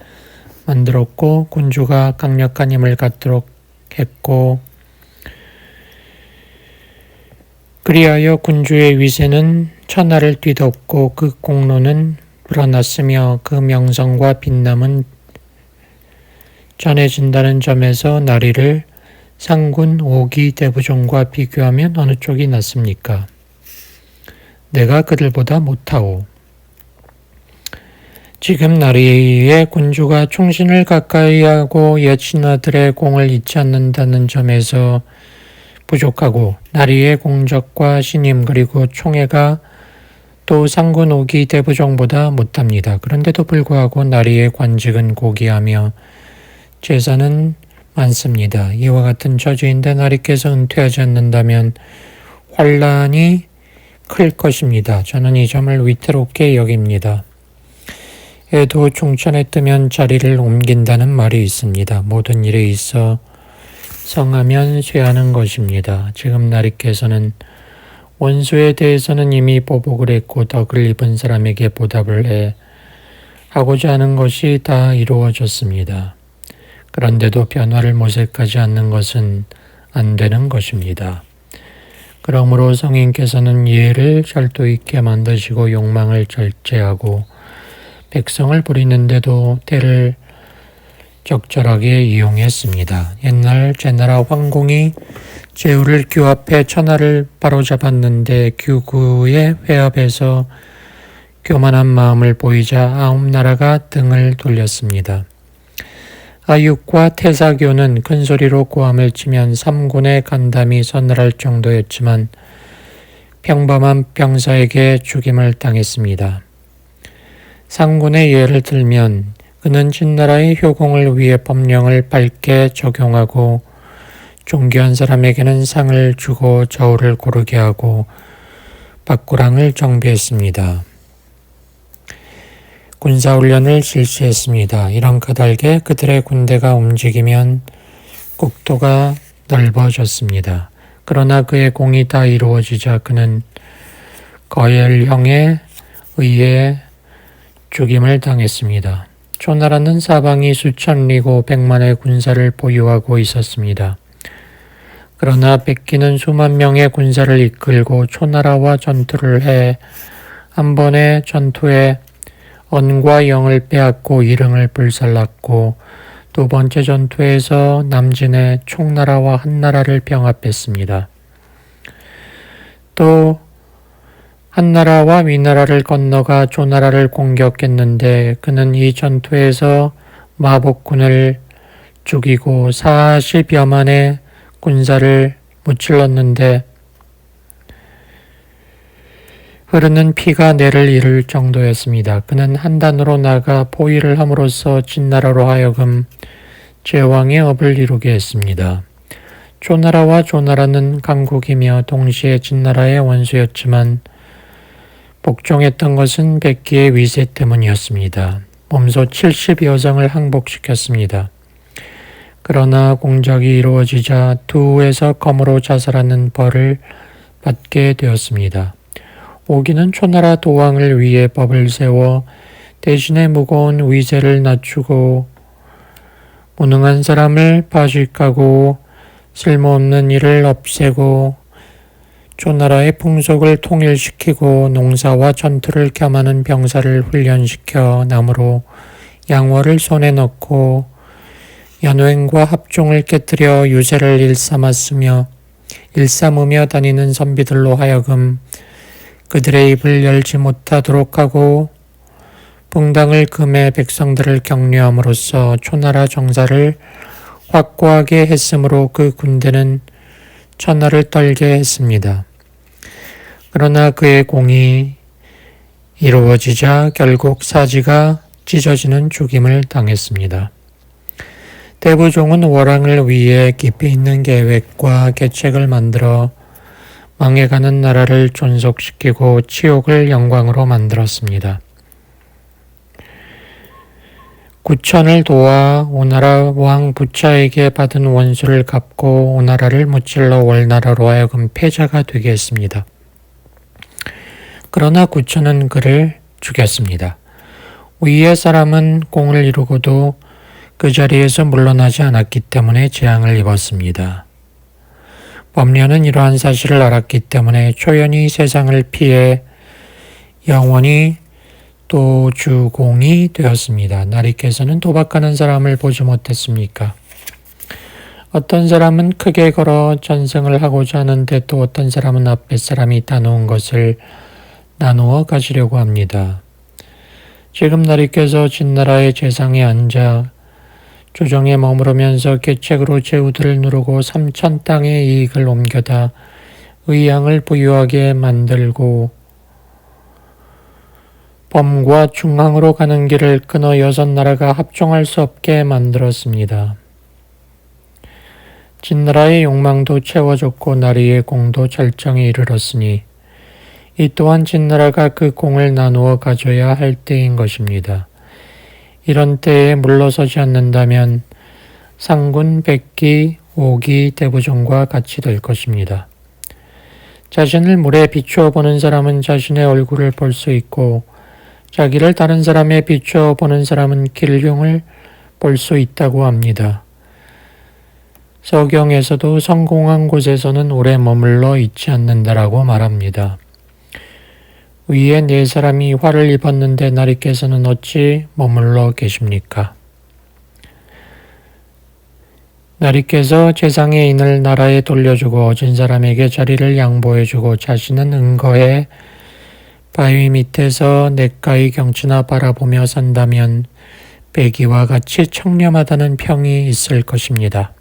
만들었고 군주가 강력한 힘을 갖도록 했고 그리하여 군주의 위세는 천하를 뒤덮고 그 공로는 불어났으며 그 명성과 빛남은 전해진다는 점에서 나리를 상군 오기 대부종과 비교하면 어느 쪽이 낫습니까? 내가 그들보다 못하오. 지금 나리의 군주가 충신을 가까이 하고 옛 신하들의 공을 잊지 않는다는 점에서 부족하고 나리의 공적과 신임 그리고 총애가 또 상군 오기 대부종보다 못합니다. 그런데도 불구하고 나리의 관직은 고귀하며 재산은 많습니다. 이와 같은 처지인데 나리께서 은퇴하지 않는다면 환란이 클 것입니다. 저는 이 점을 위태롭게 여깁니다. 애도 충천에 뜨면 자리를 옮긴다는 말이 있습니다. 모든 일에 있어 성하면 쇠하는 것입니다. 지금 나리께서는 원수에 대해서는 이미 보복을 했고 덕을 입은 사람에게 보답을 해 하고자 하는 것이 다 이루어졌습니다. 그런데도 변화를 모색하지 않는 것은 안 되는 것입니다. 그러므로 성인께서는 이해를 절도 있게 만드시고 욕망을 절제하고 백성을 부리는데도 때를 적절하게 이용했습니다. 옛날 제나라 황공이 제후를 규합해 천하를 바로잡았는데 규구의 회합에서 교만한 마음을 보이자 9나라가 등을 돌렸습니다. 아육과 태사교는 큰소리로 고함을 치면 3군의 간담이 서늘할 정도였지만 평범한 병사에게 죽임을 당했습니다. 상군의 예를 들면 그는 진나라의 효공을 위해 법령을 밝게 적용하고 존귀한 사람에게는 상을 주고 저울을 고르게 하고 박구랑을 정비했습니다. 군사훈련을 실시했습니다. 이런 까닭에 그들의 군대가 움직이면 국토가 넓어졌습니다. 그러나 그의 공이 다 이루어지자 그는 거열형에 의해 죽임을 당했습니다. 초나라는 사방이 수천 리고 100만의 군사를 보유하고 있었습니다. 그러나 백기는 수만 명의 군사를 이끌고 초나라와 전투를 해 한 번의 전투에 언과 영을 빼앗고 일흥을 불살랐고 두 번째 전투에서 남진의 총나라와 한나라를 병합했습니다. 또 한나라와 위나라를 건너가 조나라를 공격했는데 그는 이 전투에서 마복군을 죽이고 40여만의 군사를 무찔렀는데 흐르는 피가 내를 이룰 정도였습니다. 그는 한단으로 나가 포위를 함으로써 진나라로 하여금 제왕의 업을 이루게 했습니다. 조나라와 조나라는 강국이며 동시에 진나라의 원수였지만 복종했던 것은 백기의 위세 때문이었습니다. 몸소 70여성을 항복시켰습니다. 그러나 공작이 이루어지자 투에서 검으로 자살하는 벌을 받게 되었습니다. 오기는 초나라 도왕을 위해 법을 세워 대신에 무거운 위세를 낮추고 무능한 사람을 파직하고 쓸모없는 일을 없애고 초나라의 풍속을 통일시키고 농사와 전투를 겸하는 병사를 훈련시켜 나무로 양월을 손에 넣고 연횡과 합종을 깨뜨려 유세를 일삼으며 다니는 선비들로 하여금 그들의 입을 열지 못하도록 하고 붕당을 금해 백성들을 격려함으로써 초나라 정사를 확고하게 했으므로 그 군대는 천하를 떨게 했습니다. 그러나 그의 공이 이루어지자 결국 사지가 찢어지는 죽임을 당했습니다. 대부종은 월왕을 위해 깊이 있는 계획과 계책을 만들어 망해가는 나라를 존속시키고 치욕을 영광으로 만들었습니다. 구천을 도와 오나라 왕 부차에게 받은 원수를 갚고 오나라를 무찔러 월나라로 하여금 패자가 되게 했습니다. 그러나 구천은 그를 죽였습니다. 위의 사람은 공을 이루고도 그 자리에서 물러나지 않았기 때문에 재앙을 입었습니다. 범려는 이러한 사실을 알았기 때문에 초연히 세상을 피해 영원히 도주공이 되었습니다. 나리께서는 도박하는 사람을 보지 못했습니까? 어떤 사람은 크게 걸어 전승을 하고자 하는데 또 어떤 사람은 앞에 사람이 따놓은 것을 나누어 가지려고 합니다. 지금 나리께서 진나라의 제상에 앉아 조정에 머무르면서 계책으로 제후들을 누르고 삼천 땅의 이익을 옮겨다 의양을 부유하게 만들고 범과 중앙으로 가는 길을 끊어 여섯 나라가 합종할 수 없게 만들었습니다. 진나라의 욕망도 채워졌고 나리의 공도 절정에 이르렀으니 이 또한 진나라가 그 공을 나누어 가져야 할 때인 것입니다. 이런 때에 물러서지 않는다면 상군, 백기, 오기, 대부종과 같이 될 것입니다. 자신을 물에 비추어 보는 사람은 자신의 얼굴을 볼 수 있고 자기를 다른 사람에 비추어 보는 사람은 길흉을 볼 수 있다고 합니다. 서경에서도 성공한 곳에서는 오래 머물러 있지 않는다라고 말합니다. 위에 네 사람이 화를 입었는데 나리께서는 어찌 머물러 계십니까? 나리께서 제상의 인을 나라에 돌려주고 어진 사람에게 자리를 양보해주고 자신은 은거에 바위 밑에서 냇가의 경치나 바라보며 산다면 배기와 같이 청렴하다는 평이 있을 것입니다.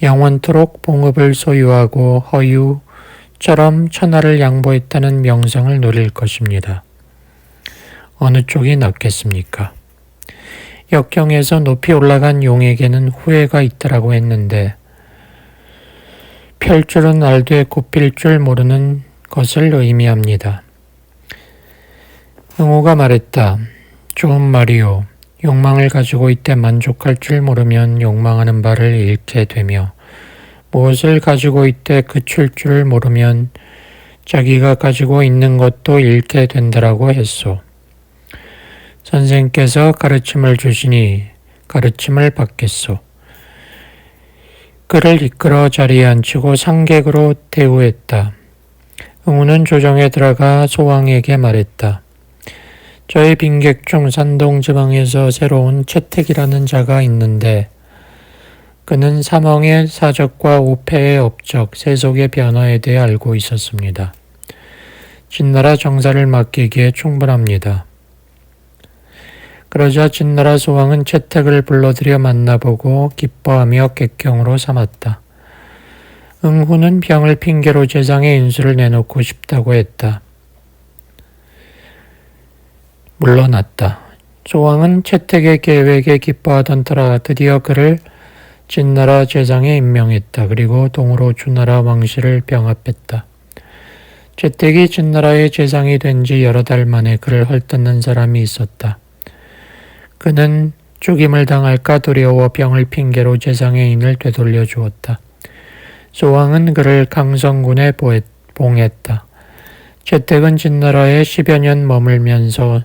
영원토록 봉업을 소유하고 허유처럼 천하를 양보했다는 명성을 누릴 것입니다. 어느 쪽이 낫겠습니까? 역경에서 높이 올라간 용에게는 후회가 있다라고 했는데 펼 줄은 알되 굽힐 줄 모르는 것을 의미합니다. 응호가 말했다. 좋은 말이요. 욕망을 가지고 있되 만족할 줄 모르면 욕망하는 바를 잃게 되며 무엇을 가지고 있되 그칠 줄을 모르면 자기가 가지고 있는 것도 잃게 된다라고 했소. 선생께서 가르침을 주시니 가르침을 받겠소. 그를 이끌어 자리에 앉히고 상객으로 대우했다. 응우는 조정에 들어가 소왕에게 말했다. 저희 빈객 중 산동지방에서 새로운 채택이라는 자가 있는데 그는 사멍의 사적과 우패의 업적, 세속의 변화에 대해 알고 있었습니다. 진나라 정사를 맡기기에 충분합니다. 그러자 진나라 소왕은 채택을 불러들여 만나보고 기뻐하며 객경으로 삼았다. 응후는 병을 핑계로 제상의 인수를 내놓고 싶다고 했다. 물러났다. 소왕은 채택의 계획에 기뻐하던 터라 드디어 그를 진나라 제상에 임명했다. 그리고 동으로 주나라 왕실을 병합했다. 채택이 진나라의 제상이 된 지 여러 달 만에 그를 헐뜯는 사람이 있었다. 그는 죽임을 당할까 두려워 병을 핑계로 제상의 인을 되돌려 주었다. 소왕은 그를 강성군에 봉했다. 채택은 진나라에 10여 년 머물면서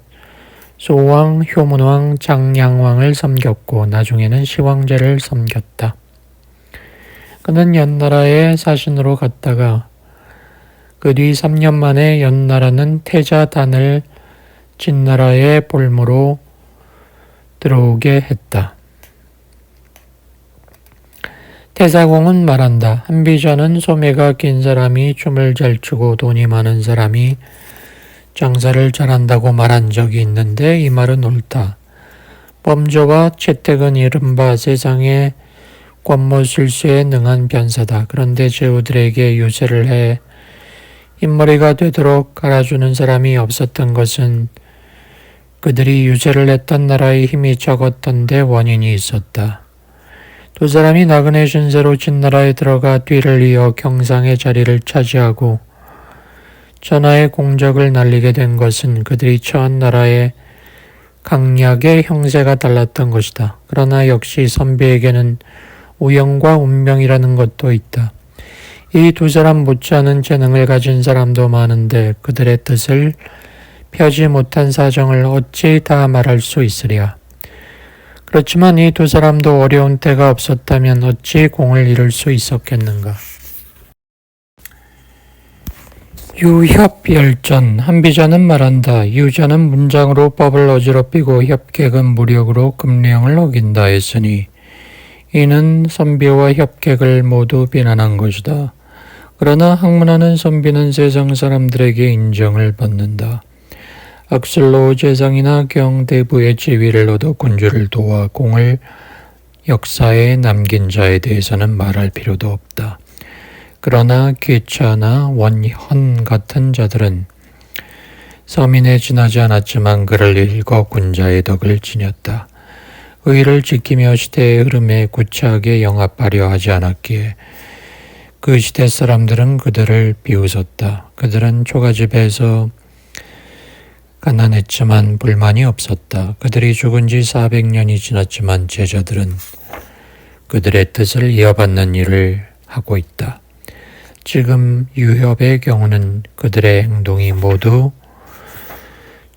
소왕, 효문왕, 장양왕을 섬겼고 나중에는 시황제를 섬겼다. 그는 연나라에 사신으로 갔다가 그 뒤 3년 만에 연나라는 태자단을 진나라의 볼모로 들어오게 했다. 태사공은 말한다. 한비전은 소매가 긴 사람이 춤을 잘 추고 돈이 많은 사람이 장사를 잘한다고 말한 적이 있는데 이 말은 옳다. 범조가 채택은 이른바 세상의 권모술수에 능한 변사다. 그런데 제후들에게 유세를 해 흰머리가 되도록 갈아주는 사람이 없었던 것은 그들이 유세를 했던 나라의 힘이 적었던 데 원인이 있었다. 두 사람이 나그네 신세로 진나라에 들어가 뒤를 이어 경상의 자리를 차지하고 전하의 공적을 날리게 된 것은 그들이 처한 나라의 강약의 형세가 달랐던 것이다. 그러나 역시 선비에게는 우연과 운명이라는 것도 있다. 이 두 사람 못지않은 재능을 가진 사람도 많은데 그들의 뜻을 펴지 못한 사정을 어찌 다 말할 수 있으랴. 그렇지만 이 두 사람도 어려운 때가 없었다면 어찌 공을 이룰 수 있었겠는가. 유협열전. 한비자는 말한다. 유자는 문장으로 법을 어지럽히고 협객은 무력으로 금령을 어긴다 했으니 이는 선비와 협객을 모두 비난한 것이다. 그러나 학문하는 선비는 세상 사람들에게 인정을 받는다. 악슬로 재상이나 경대부의 지위를 얻어 군주를 도와 공을 역사에 남긴 자에 대해서는 말할 필요도 없다. 그러나 귀차나 원헌 같은 자들은 서민에 지나지 않았지만 그를 읽어 군자의 덕을 지녔다. 의를 지키며 시대의 흐름에 구차하게 영합하려 하지 않았기에 그 시대 사람들은 그들을 비웃었다. 그들은 초가집에서 가난했지만 불만이 없었다. 그들이 죽은 지 400년이 지났지만 제자들은 그들의 뜻을 이어받는 일을 하고 있다. 지금 유협의 경우는 그들의 행동이 모두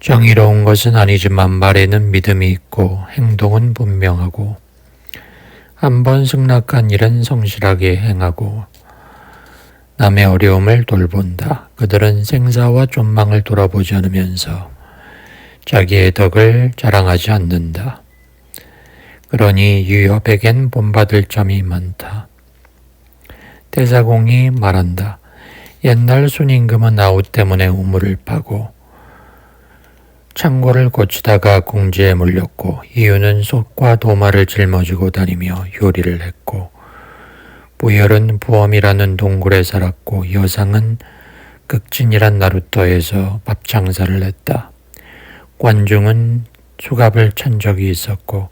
정의로운 것은 아니지만 말에는 믿음이 있고 행동은 분명하고 한번 승낙한 일은 성실하게 행하고 남의 어려움을 돌본다. 그들은 생사와 존망을 돌아보지 않으면서 자기의 덕을 자랑하지 않는다. 그러니 유협에겐 본받을 점이 많다. 태사공이 말한다. 옛날 순임금은 아우 때문에 우물을 파고 창고를 고치다가 궁지에 물렸고 이유는 솥과 도마를 짊어지고 다니며 요리를 했고 부열은 부엄이라는 동굴에 살았고 여상은 극진이란 나루터에서 밥장사를 했다. 관중은 수갑을 찬 적이 있었고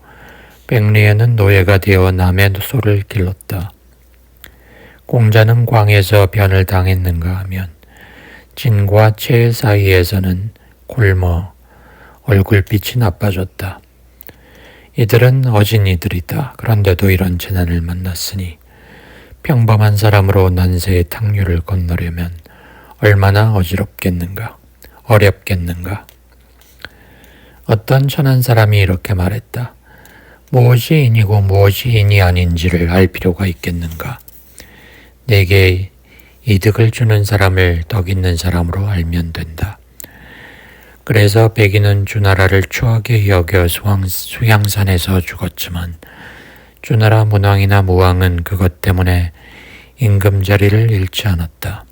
백리에는 노예가 되어 남의 소를 길렀다. 공자는 광에서 변을 당했는가 하면 진과 채 사이에서는 굶어 얼굴빛이 나빠졌다. 이들은 어진이들이다. 그런데도 이런 재난을 만났으니 평범한 사람으로 난세의 탕류를 건너려면 얼마나 어렵겠는가. 어떤 천한 사람이 이렇게 말했다. 무엇이 인이고 무엇이 인이 아닌지를 알 필요가 있겠는가. 내게 이득을 주는 사람을 덕 있는 사람으로 알면 된다. 그래서 백인은 주나라를 추하게 여겨 수양산에서 죽었지만 주나라 문왕이나 무왕은 그것 때문에 임금자리를 잃지 않았다.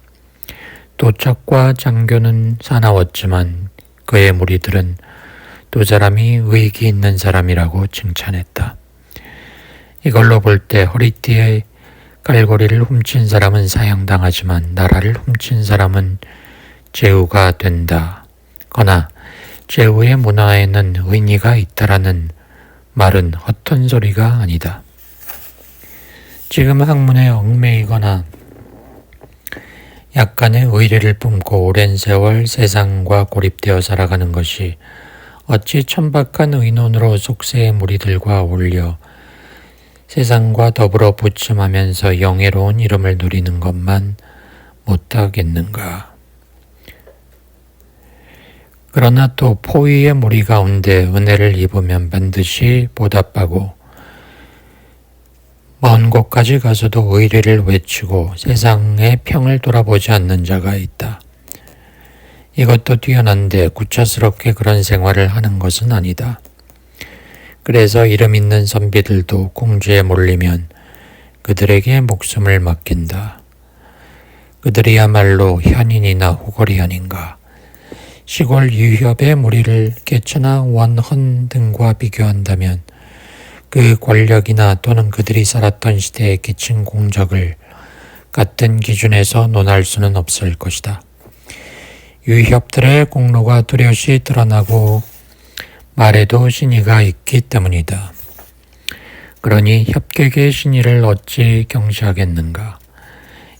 도척과 장교는 사나웠지만 그의 무리들은 두 사람이 의기 있는 사람이라고 칭찬했다. 이걸로 볼 때 허리띠에 갈고리를 훔친 사람은 사형당하지만 나라를 훔친 사람은 제후가 된다. 거나 제후의 문화에는 의미가 있다라는 말은 헛된 소리가 아니다. 지금 학문에 얽매이거나 약간의 의리를 뿜고 오랜 세월 세상과 고립되어 살아가는 것이 어찌 천박한 의논으로 속세의 무리들과 어울려 세상과 더불어 부침하면서 영예로운 이름을 누리는 것만 못하겠는가. 그러나 또 포위의 무리 가운데 은혜를 입으면 반드시 보답하고 먼 곳까지 가서도 의리를 외치고 세상의 평을 돌아보지 않는 자가 있다. 이것도 뛰어난데 구차스럽게 그런 생활을 하는 것은 아니다. 그래서 이름 있는 선비들도 궁주에 몰리면 그들에게 목숨을 맡긴다. 그들이야말로 현인이나 호걸이 아닌가. 시골 유협의 무리를 개처나 원헌 등과 비교한다면 그 권력이나 또는 그들이 살았던 시대에 끼친 공적을 같은 기준에서 논할 수는 없을 것이다. 유협들의 공로가 뚜렷이 드러나고 말에도 신의가 있기 때문이다. 그러니 협객의 신의를 어찌 경시하겠는가.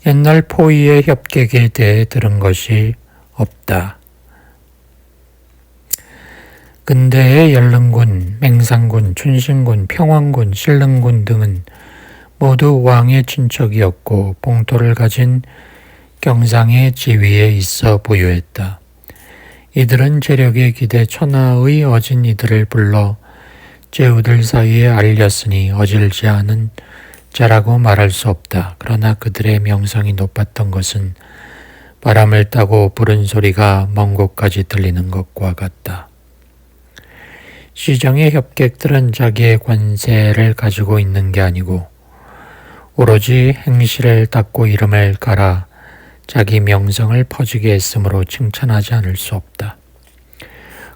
옛날 포위의 협객에 대해 들은 것이 없다. 근대의 연릉군, 맹산군, 춘신군, 평왕군, 신릉군 등은 모두 왕의 친척이었고 봉토를 가진 경상의 지위에 있어 보유했다. 이들은 재력에 기대 천하의 어진 이들을 불러 제후들 사이에 알렸으니 어질지 않은 자라고 말할 수 없다. 그러나 그들의 명성이 높았던 것은 바람을 타고 부른 소리가 먼 곳까지 들리는 것과 같다. 시정의 협객들은 자기의 관세를 가지고 있는 게 아니고 오로지 행실을 닦고 이름을 갈아 자기 명성을 퍼지게 했으므로 칭찬하지 않을 수 없다.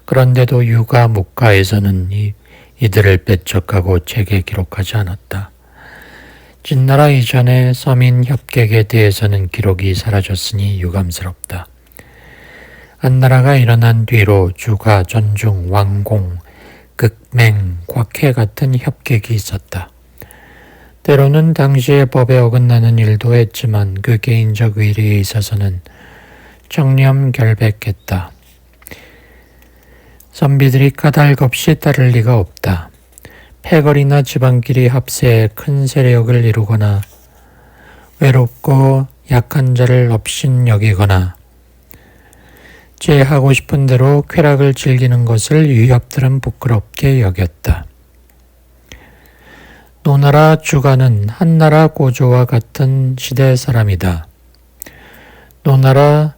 그런데도 유가 묵가에서는 이들을 배척하고 책에 기록하지 않았다. 진나라 이전의 서민 협객에 대해서는 기록이 사라졌으니 유감스럽다. 한나라가 일어난 뒤로 주가, 전중, 왕공, 극맹, 곽해 같은 협객이 있었다. 때로는 당시의 법에 어긋나는 일도 했지만 그 개인적 의리에 있어서는 청렴결백했다. 선비들이 까닭없이 따를 리가 없다. 패거리나 집안끼리 합세해 큰 세력을 이루거나 외롭고 약한 자를 업신여기거나 제 하고 싶은 대로 쾌락을 즐기는 것을 유협들은 부끄럽게 여겼다. 노나라 주가는 한나라 고조와 같은 시대 사람이다. 노나라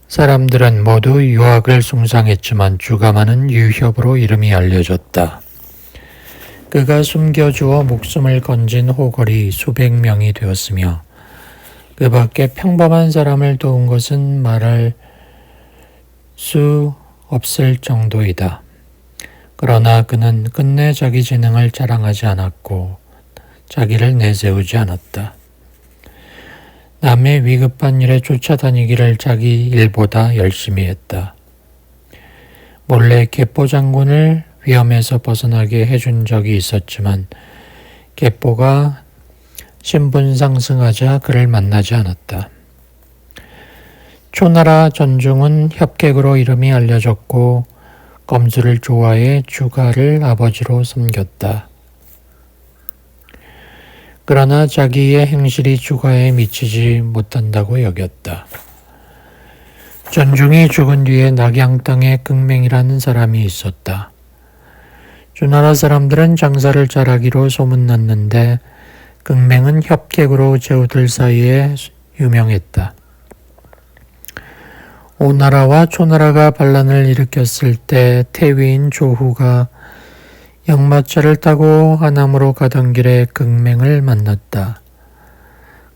사람들은 모두 유학을 숭상했지만 주가만은 유협으로 이름이 알려졌다. 그가 숨겨주어 목숨을 건진 호걸이 수백 명이 되었으며 그 밖에 평범한 사람을 도운 것은 말할 수 없을 정도이다. 그러나 그는 끝내 자기 재능을 자랑하지 않았고 자기를 내세우지 않았다. 남의 위급한 일에 쫓아다니기를 자기 일보다 열심히 했다. 몰래 계포 장군을 위험에서 벗어나게 해준 적이 있었지만 계포가 신분 상승하자 그를 만나지 않았다. 초나라 전중은 협객으로 이름이 알려졌고 검술을 좋아해 주가를 아버지로 섬겼다. 그러나 자기의 행실이 주가에 미치지 못한다고 여겼다. 전중이 죽은 뒤에 낙양 땅에 극맹이라는 사람이 있었다. 주나라 사람들은 장사를 잘하기로 소문났는데 극맹은 협객으로 제후들 사이에 유명했다. 오나라와 초나라가 반란을 일으켰을 때 태위인 조후가 역마차를 타고 하남으로 가던 길에 극맹을 만났다.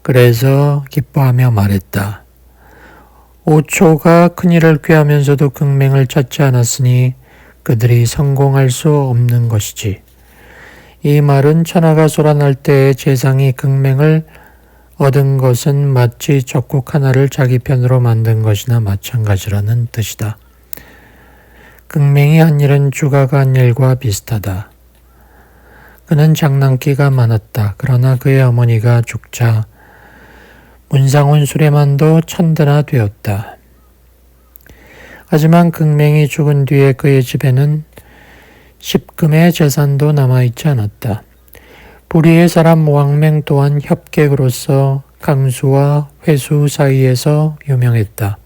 그래서 기뻐하며 말했다. 오초가 큰일을 꾀하면서도 극맹을 찾지 않았으니 그들이 성공할 수 없는 것이지. 이 말은 천하가 소란할 때의 재상이 극맹을 얻은 것은 마치 적국 하나를 자기 편으로 만든 것이나 마찬가지라는 뜻이다. 극맹이 한 일은 주가가 한 일과 비슷하다. 그는 장난기가 많았다. 그러나 그의 어머니가 죽자 문상훈 수레만도 천대나 되었다. 하지만 극맹이 죽은 뒤에 그의 집에는 10금의 재산도 남아있지 않았다. 불의의 사람 왕맹 또한 협객으로서 강수와 회수 사이에서 유명했다.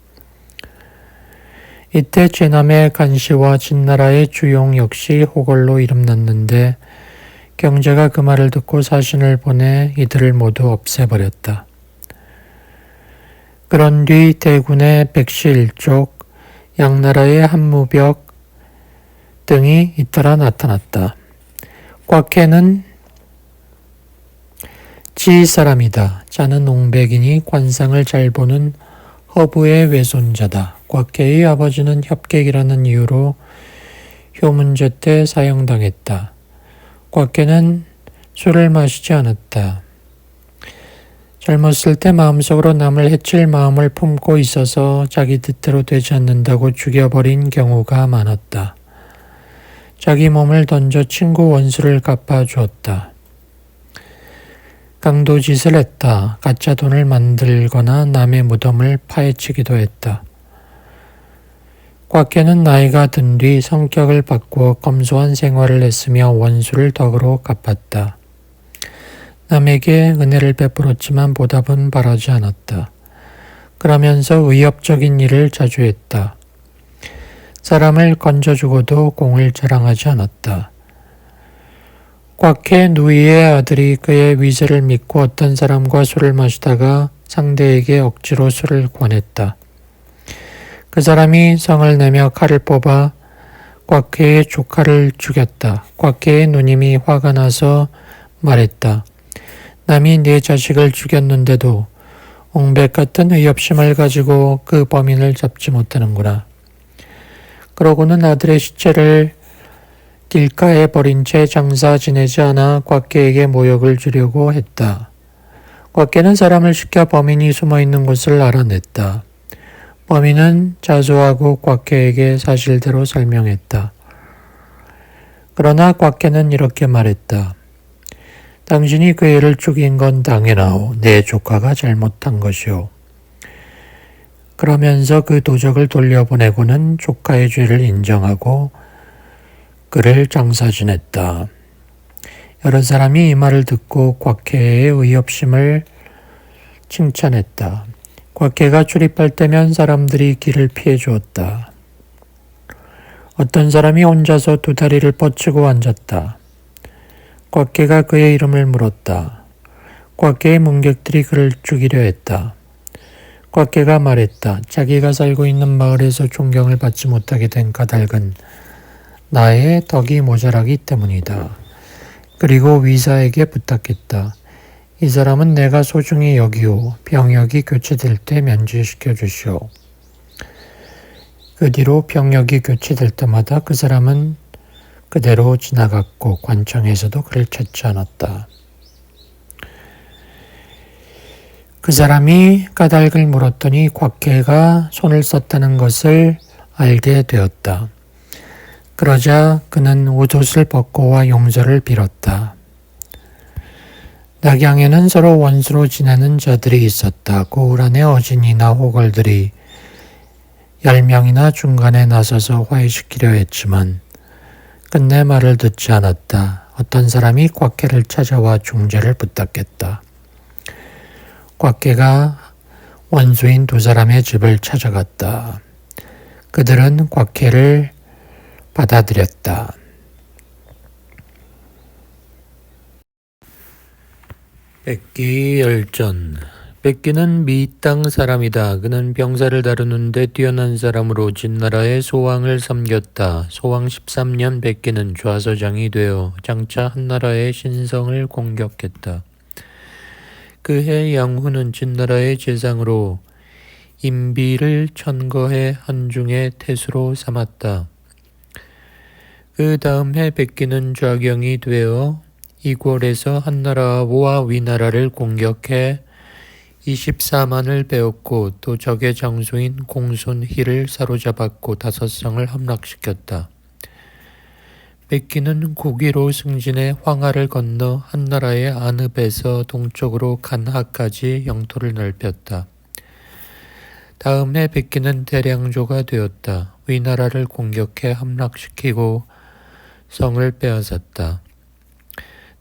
이때 제남의 간시와 진나라의 주용 역시 호걸로 이름났는데 경제가 그 말을 듣고 사신을 보내 이들을 모두 없애버렸다. 그런 뒤 대군의 백시 일족, 양나라의 한무벽 등이 잇따라 나타났다. 꽉해는 지 사람이다. 자는 옹백이니 관상을 잘 보는 허부의 외손자다. 꽉해의 아버지는 협객이라는 이유로 효문제 때 사형당했다. 꽉해는 술을 마시지 않았다. 젊었을 때 마음속으로 남을 해칠 마음을 품고 있어서 자기 뜻대로 되지 않는다고 죽여버린 경우가 많았다. 자기 몸을 던져 친구 원수를 갚아주었다. 강도짓을 했다. 가짜 돈을 만들거나 남의 무덤을 파헤치기도 했다. 꽉해는 나이가 든 뒤 성격을 바꾸어 검소한 생활을 했으며 원수를 덕으로 갚았다. 남에게 은혜를 베풀었지만 보답은 바라지 않았다. 그러면서 의협적인 일을 자주 했다. 사람을 건져주고도 공을 자랑하지 않았다. 꽉해 누이의 아들이 그의 위세를 믿고 어떤 사람과 술을 마시다가 상대에게 억지로 술을 권했다. 그 사람이 성을 내며 칼을 뽑아 꽉해의 조카를 죽였다. 꽉해의 누님이 화가 나서 말했다. 남이 네 자식을 죽였는데도 옹백 같은 의협심을 가지고 그 범인을 잡지 못하는구나. 그러고는 아들의 시체를 길가에 버린 채 장사 지내지 않아 꽉해에게 모욕을 주려고 했다. 꽉해는 사람을 시켜 범인이 숨어있는 곳을 알아냈다. 범인은 자수하고 꽉해에게 사실대로 설명했다. 그러나 꽉해는 이렇게 말했다. 당신이 그 애를 죽인 건 당연하오. 내 조카가 잘못한 것이오. 그러면서 그 도적을 돌려보내고는 조카의 죄를 인정하고 그를 장사 지냈다. 여러 사람이 이 말을 듣고 곽해의 의협심을 칭찬했다. 곽해가 출입할 때면 사람들이 길을 피해 주었다. 어떤 사람이 혼자서 두 다리를 뻗치고 앉았다. 곽해가 그의 이름을 물었다. 곽해의 문객들이 그를 죽이려 했다. 곽해가 말했다. 자기가 살고 있는 마을에서 존경을 받지 못하게 된 까닭은 나의 덕이 모자라기 때문이다. 그리고 위사에게 부탁했다. 이 사람은 내가 소중히 여기오. 병역이 교체될 때 면제시켜 주시오. 그 뒤로 병역이 교체될 때마다 그 사람은 그대로 지나갔고 관청에서도 그를 찾지 않았다. 그 사람이 까닭을 물었더니 곽해가 손을 썼다는 것을 알게 되었다. 그러자 그는 옷을 벗고 와 용서를 빌었다. 낙양에는 서로 원수로 지내는 자들이 있었다. 고을 안에 어진이나 호걸들이 10명이나 중간에 나서서 화해시키려 했지만 끝내 말을 듣지 않았다. 어떤 사람이 곽해를 찾아와 중재를 부탁했다. 곽해가 원수인 두 사람의 집을 찾아갔다. 그들은 곽해를 받아들였다. 백기 열전. 백기는 미 땅 사람이다. 그는 병사를 다루는데 뛰어난 사람으로 진나라의 소왕을 섬겼다. 소왕 13년 백기는 좌서장이 되어 장차 한나라의 신성을 공격했다. 그해 양후는 진나라의 재상으로 임비를 천거해 한중의 태수로 삼았다. 그 다음 해 백기는 좌경이 되어 이골에서 한나라와 위나라를 공격해 24만을 베었고 또 적의 장수인 공손희를 사로잡았고 5성을 함락시켰다. 백기는 고기로 승진해 황하를 건너 한나라의 안읍에서 동쪽으로 간하까지 영토를 넓혔다. 다음 해 백기는 대량조가 되었다. 위나라를 공격해 함락시키고 성을 빼앗았다.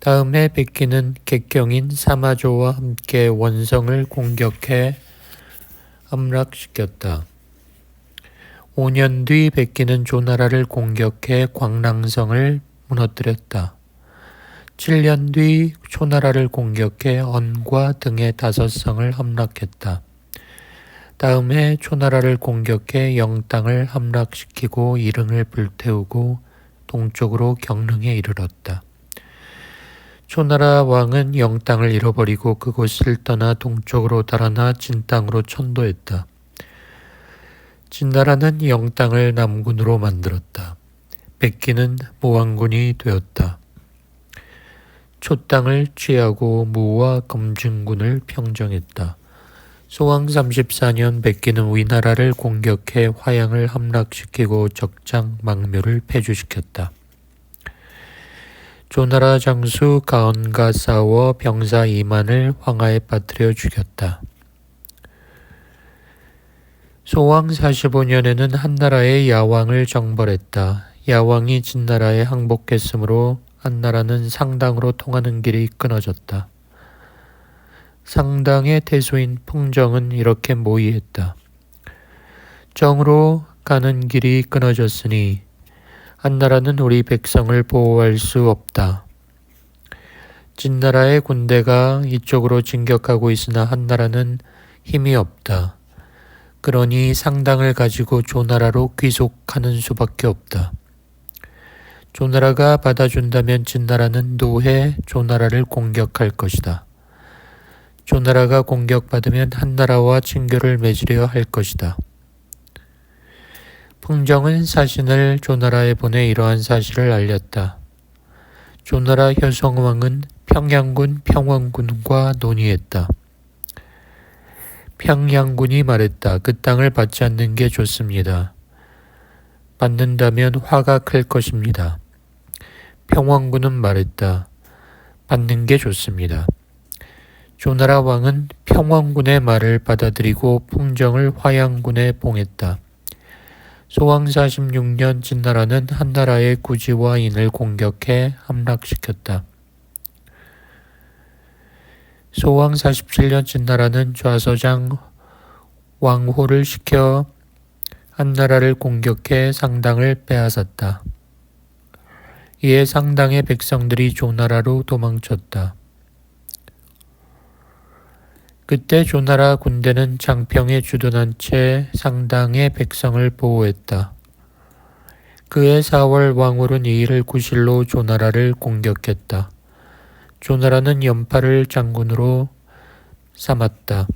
다음 해 백기는 객경인 사마조와 함께 원성을 공격해 함락시켰다. 5년 뒤 백기는 조나라를 공격해 광랑성을 무너뜨렸다. 7년 뒤 초나라를 공격해 언과 등의 5성을 함락했다. 다음해 초나라를 공격해 영땅을 함락시키고 이릉을 불태우고 동쪽으로 경릉에 이르렀다. 초나라 왕은 영땅을 잃어버리고 그곳을 떠나 동쪽으로 달아나 진땅으로 천도했다. 진나라는 영땅을 남군으로 만들었다. 백기는 무왕군이 되었다. 초땅을 취하고 무와 검증군을 평정했다. 소왕 34년 백기는 위나라를 공격해 화양을 함락시키고 적장 망묘를 폐주시켰다. 조나라 장수 가언과 싸워 병사 2만을 황하에 빠뜨려 죽였다. 소왕 45년에는 한나라의 야왕을 정벌했다. 야왕이 진나라에 항복했으므로 한나라는 상당으로 통하는 길이 끊어졌다. 상당의 태수인 풍정은 이렇게 모의했다. 정으로 가는 길이 끊어졌으니 한나라는 우리 백성을 보호할 수 없다. 진나라의 군대가 이쪽으로 진격하고 있으나 한나라는 힘이 없다. 그러니 상당을 가지고 조나라로 귀속하는 수밖에 없다. 조나라가 받아준다면 진나라는 노해 조나라를 공격할 것이다. 조나라가 공격받으면 한나라와 친교를 맺으려 할 것이다. 풍정은 사신을 조나라에 보내 이러한 사실을 알렸다. 조나라 효성왕은 평양군 평원군과 논의했다. 평양군이 말했다. 그 땅을 받지 않는 게 좋습니다. 받는다면 화가 클 것입니다. 평원군은 말했다. 받는 게 좋습니다. 조나라 왕은 평원군의 말을 받아들이고 풍정을 화양군에 봉했다. 소왕 46년 진나라는 한나라의 구지와 인을 공격해 함락시켰다. 소왕 47년 진나라는 좌서장 왕호를 시켜 한나라를 공격해 상당을 빼앗았다. 이에 상당의 백성들이 조나라로 도망쳤다. 그때 조나라 군대는 장평에 주둔한 채 상당의 백성을 보호했다. 그해 4월 왕홀은 이 일을 구실로 조나라를 공격했다. 조나라는 연파를 장군으로 삼았다.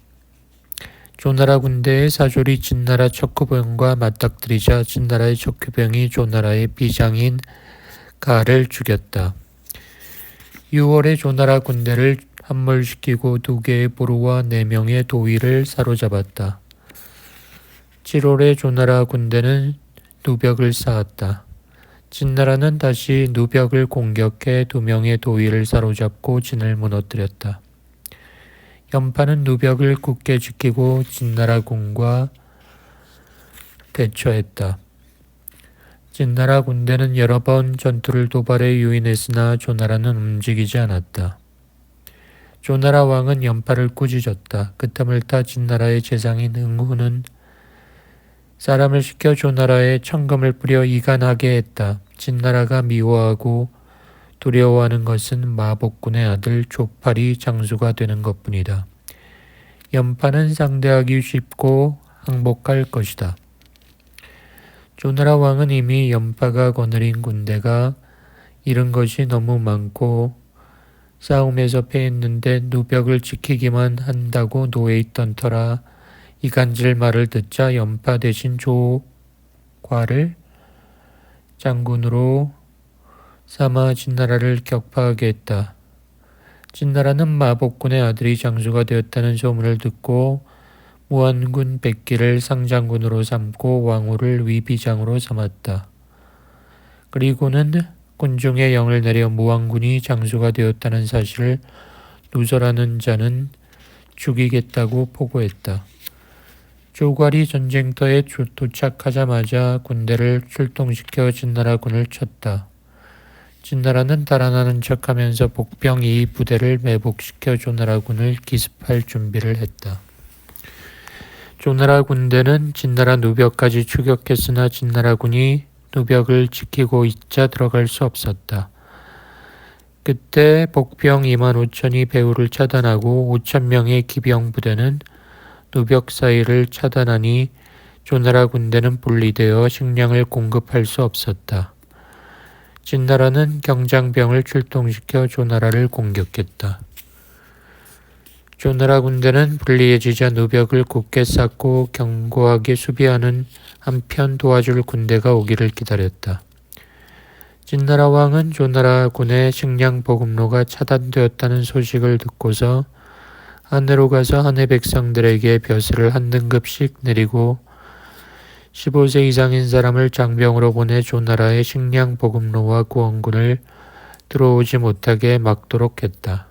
조나라 군대의 사졸이 진나라 척후병과 맞닥뜨리자 진나라의 척후병이 조나라의 비장인 가를 죽였다. 6월에 조나라 군대를 함몰시키고 2개의 보루와 4명의 도위를 사로잡았다. 7월에 조나라 군대는 누벽을 쌓았다. 진나라는 다시 누벽을 공격해 2명의 도위를 사로잡고 진을 무너뜨렸다. 연파는 누벽을 굳게 지키고 진나라 군과 대처했다. 진나라 군대는 여러 번 전투를 도발해 유인했으나 조나라는 움직이지 않았다. 조나라 왕은 연파를 꾸짖었다. 그 틈을 타 진나라의 재상인 응후는 사람을 시켜 조나라에 천금을 뿌려 이간하게 했다. 진나라가 미워하고 두려워하는 것은 마복군의 아들 조팔이 장수가 되는 것뿐이다. 연파는 상대하기 쉽고 항복할 것이다. 조나라 왕은 이미 연파가 거느린 군대가 잃은 것이 너무 많고 싸움에서 패했는데 누벽을 지키기만 한다고 노예있던 터라 이간질 말을 듣자 연파 대신 조과를 장군으로 삼아 진나라를 격파하게 했다. 진나라는 마복군의 아들이 장수가 되었다는 소문을 듣고 무안군 백기를 상장군으로 삼고 왕후를 위비장으로 삼았다. 그리고는 군중의 영을 내려 무왕군이 장수가 되었다는 사실을 누설하는 자는 죽이겠다고 포고했다. 조괄이 전쟁터에 도착하자마자 군대를 출동시켜 진나라군을 쳤다. 진나라는 달아나는 척하면서 복병 2부대를 매복시켜 조나라군을 기습할 준비를 했다. 조나라 군대는 진나라 누벽까지 추격했으나 진나라군이 누벽을 지키고 있자 들어갈 수 없었다. 그때 복병 25,000이 배후를 차단하고 5,000명의 기병 부대는 누벽 사이를 차단하니 조나라 군대는 분리되어 식량을 공급할 수 없었다. 진나라는 경장병을 출동시켜 조나라를 공격했다. 조나라 군대는 불리해지자 누벽을 굳게 쌓고 견고하게 수비하는 한편 도와줄 군대가 오기를 기다렸다. 진나라 왕은 조나라 군의 식량 보급로가 차단되었다는 소식을 듣고서 하내로 가서 하내 백성들에게 벼슬을 한 등급씩 내리고 15세 이상인 사람을 장병으로 보내 조나라의 식량 보급로와 구원군을 들어오지 못하게 막도록 했다.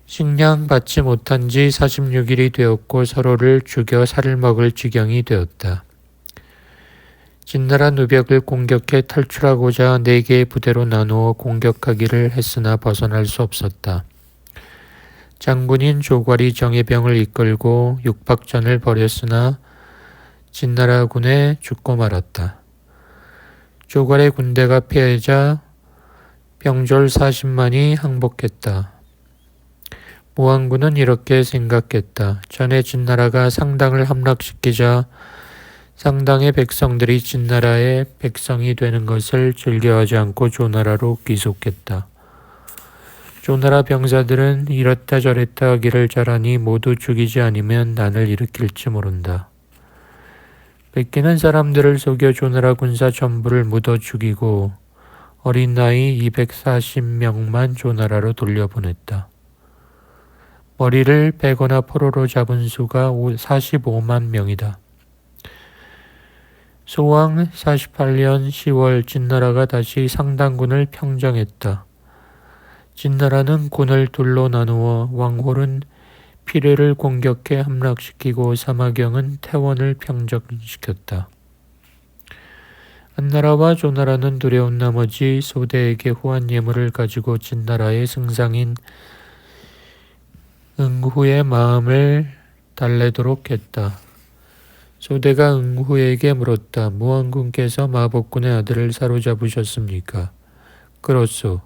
식량 받지 못한 지 46일이 되었고 서로를 죽여 살을 먹을 지경이 되었다. 진나라 누벽을 공격해 탈출하고자 4개의 부대로 나누어 공격하기를 했으나 벗어날 수 없었다. 장군인 조괄이 정예병을 이끌고 육박전을 벌였으나 진나라 군에 죽고 말았다. 조괄의 군대가 패하자 병졸 40만이 항복했다. 무왕군은 이렇게 생각했다. 전에 진나라가 상당을 함락시키자 상당의 백성들이 진나라의 백성이 되는 것을 즐겨하지 않고 조나라로 귀속했다. 조나라 병사들은 이렇다 저랬다 하기를 잘하니 모두 죽이지 않으면 난을 일으킬지 모른다. 뺏기는 사람들을 속여 조나라 군사 전부를 묻어 죽이고 어린 나이 240명만 조나라로 돌려보냈다. 머리를 베거나 포로로 잡은 수가 45만 명이다. 소왕 48년 10월 진나라가 다시 상당군을 평정했다. 진나라는 군을 둘로 나누어 왕홀은 피레를 공격해 함락시키고 사마경은 태원을 평정시켰다. 한나라와 조나라는 두려운 나머지 소대에게 후한 예물을 가지고 진나라의 승상인 응후의 마음을 달래도록 했다. 소대가 응후에게 물었다. 무왕군께서 마복군의 아들을 사로잡으셨습니까? 그렇소.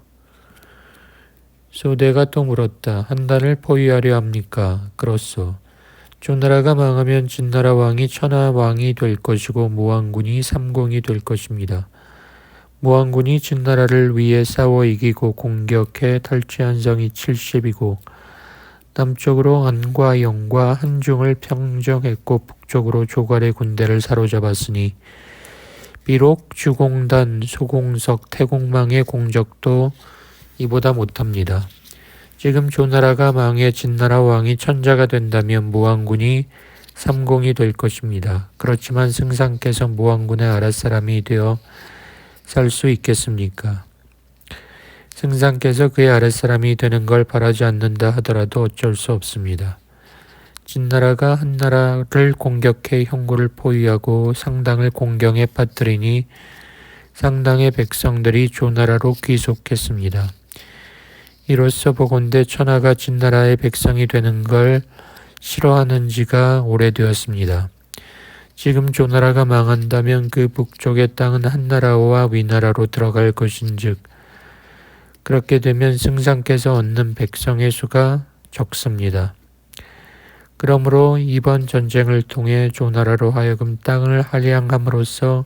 소대가 또 물었다. 한단을 포위하려 합니까? 그렇소. 조나라가 망하면 진나라 왕이 천하 왕이 될 것이고 무왕군이 삼공이 될 것입니다. 무왕군이 진나라를 위해 싸워 이기고 공격해 탈취한 성이 70이고 남쪽으로 안과 영과 한중을 평정했고 북쪽으로 조괄의 군대를 사로잡았으니 비록 주공단, 소공석, 태공망의 공적도 이보다 못합니다. 지금 조나라가 망해 진나라 왕이 천자가 된다면 무왕군이 삼공이 될 것입니다. 그렇지만 승상께서 무왕군의 아랫사람이 되어 살 수 있겠습니까? 승상께서 그의 아랫사람이 되는 걸 바라지 않는다 하더라도 어쩔 수 없습니다. 진나라가 한나라를 공격해 형구를 포위하고 상당을 공경에 빠뜨리니 상당의 백성들이 조나라로 귀속했습니다. 이로써 보건대 천하가 진나라의 백성이 되는 걸 싫어하는 지가 오래되었습니다. 지금 조나라가 망한다면 그 북쪽의 땅은 한나라와 위나라로 들어갈 것인즉 그렇게 되면 승상께서 얻는 백성의 수가 적습니다. 그러므로 이번 전쟁을 통해 조나라로 하여금 땅을 할양함으로써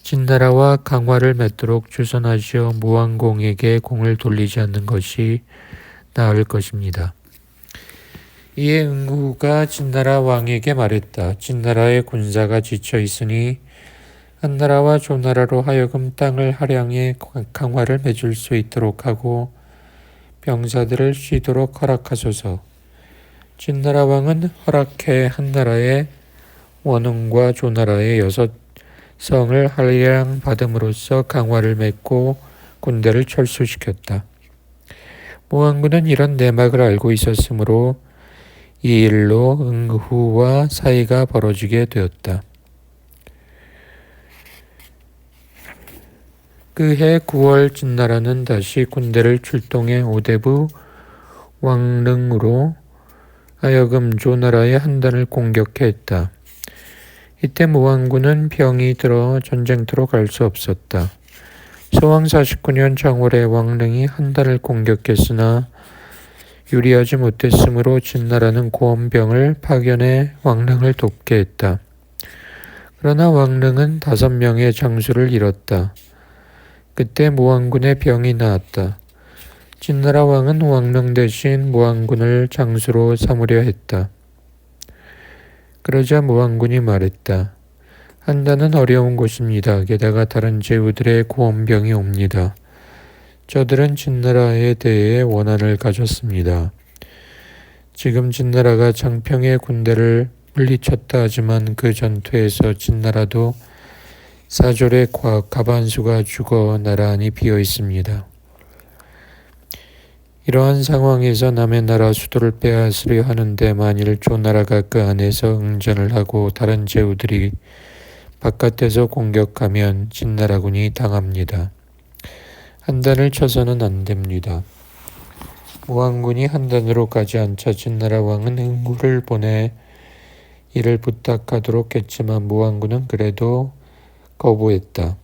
진나라와 강화를 맺도록 주선하시어 무왕공에게 공을 돌리지 않는 것이 나을 것입니다. 이에 응후가 진나라 왕에게 말했다. 진나라의 군사가 지쳐 있으니 한나라와 조나라로 하여금 땅을 할양해 강화를 맺을 수 있도록 하고 병사들을 쉬도록 허락하소서. 진나라 왕은 허락해 한나라의 원흥과 조나라의 6성을 할양 받음으로써 강화를 맺고 군대를 철수시켰다. 무왕군은 이런 내막을 알고 있었으므로 이 일로 응후와 사이가 벌어지게 되었다. 그해 9월 진나라는 다시 군대를 출동해 오대부 왕릉으로 하여금 조나라의 한단을 공격해 했다. 이때 무왕군은 병이 들어 전쟁터로 갈 수 없었다. 소왕 49년 정월에 왕릉이 한단을 공격했으나 유리하지 못했으므로 진나라는 고원병을 파견해 왕릉을 돕게 했다. 그러나 왕릉은 5명의 장수를 잃었다. 그때 무왕군의 병이 나았다. 진나라 왕은 왕릉 대신 무왕군을 장수로 삼으려 했다. 그러자 무왕군이 말했다. 한단은 어려운 곳입니다. 게다가 다른 제후들의 고원병이 옵니다. 저들은 진나라에 대해 원한을 가졌습니다. 지금 진나라가 장평의 군대를 물리쳤다 하지만 그 전투에서 진나라도 사졸의 과반수가 죽어 나란히 비어 있습니다. 이러한 상황에서 남의 나라 수도를 빼앗으려 하는데 만일 조나라가 그 안에서 응전을 하고 다른 제후들이 바깥에서 공격하면 진나라군이 당합니다. 한단을 쳐서는 안 됩니다. 무왕군이 한단으로 가지 않자 진나라 왕은 응후를 보내 이를 부탁하도록 했지만 무왕군은 그래도 거부했다.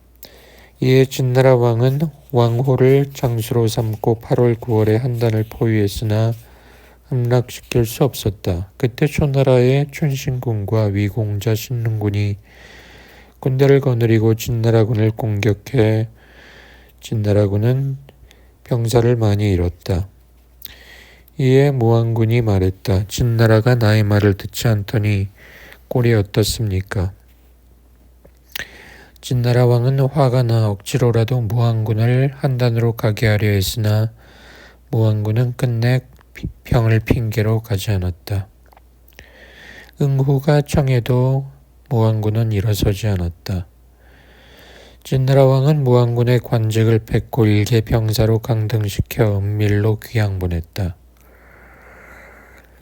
이에 진나라 왕은 왕호를 장수로 삼고 8월 9월에 한단을 포위했으나 함락시킬 수 없었다. 그때 초나라의 춘신군과 위공자 신릉군이 군대를 거느리고 진나라군을 공격해 진나라군은 병사를 많이 잃었다. 이에 무왕군이 말했다. 진나라가 나의 말을 듣지 않더니 꼴이 어떻습니까? 진나라 왕은 화가 나 억지로라도 무왕군을 한단으로 가게 하려 했으나 무왕군은 끝내 병을 핑계로 가지 않았다. 응후가 청해도 무왕군은 일어서지 않았다. 진나라 왕은 무왕군의 관직을 뺏고 일개 병사로 강등시켜 은밀로 귀양 보냈다.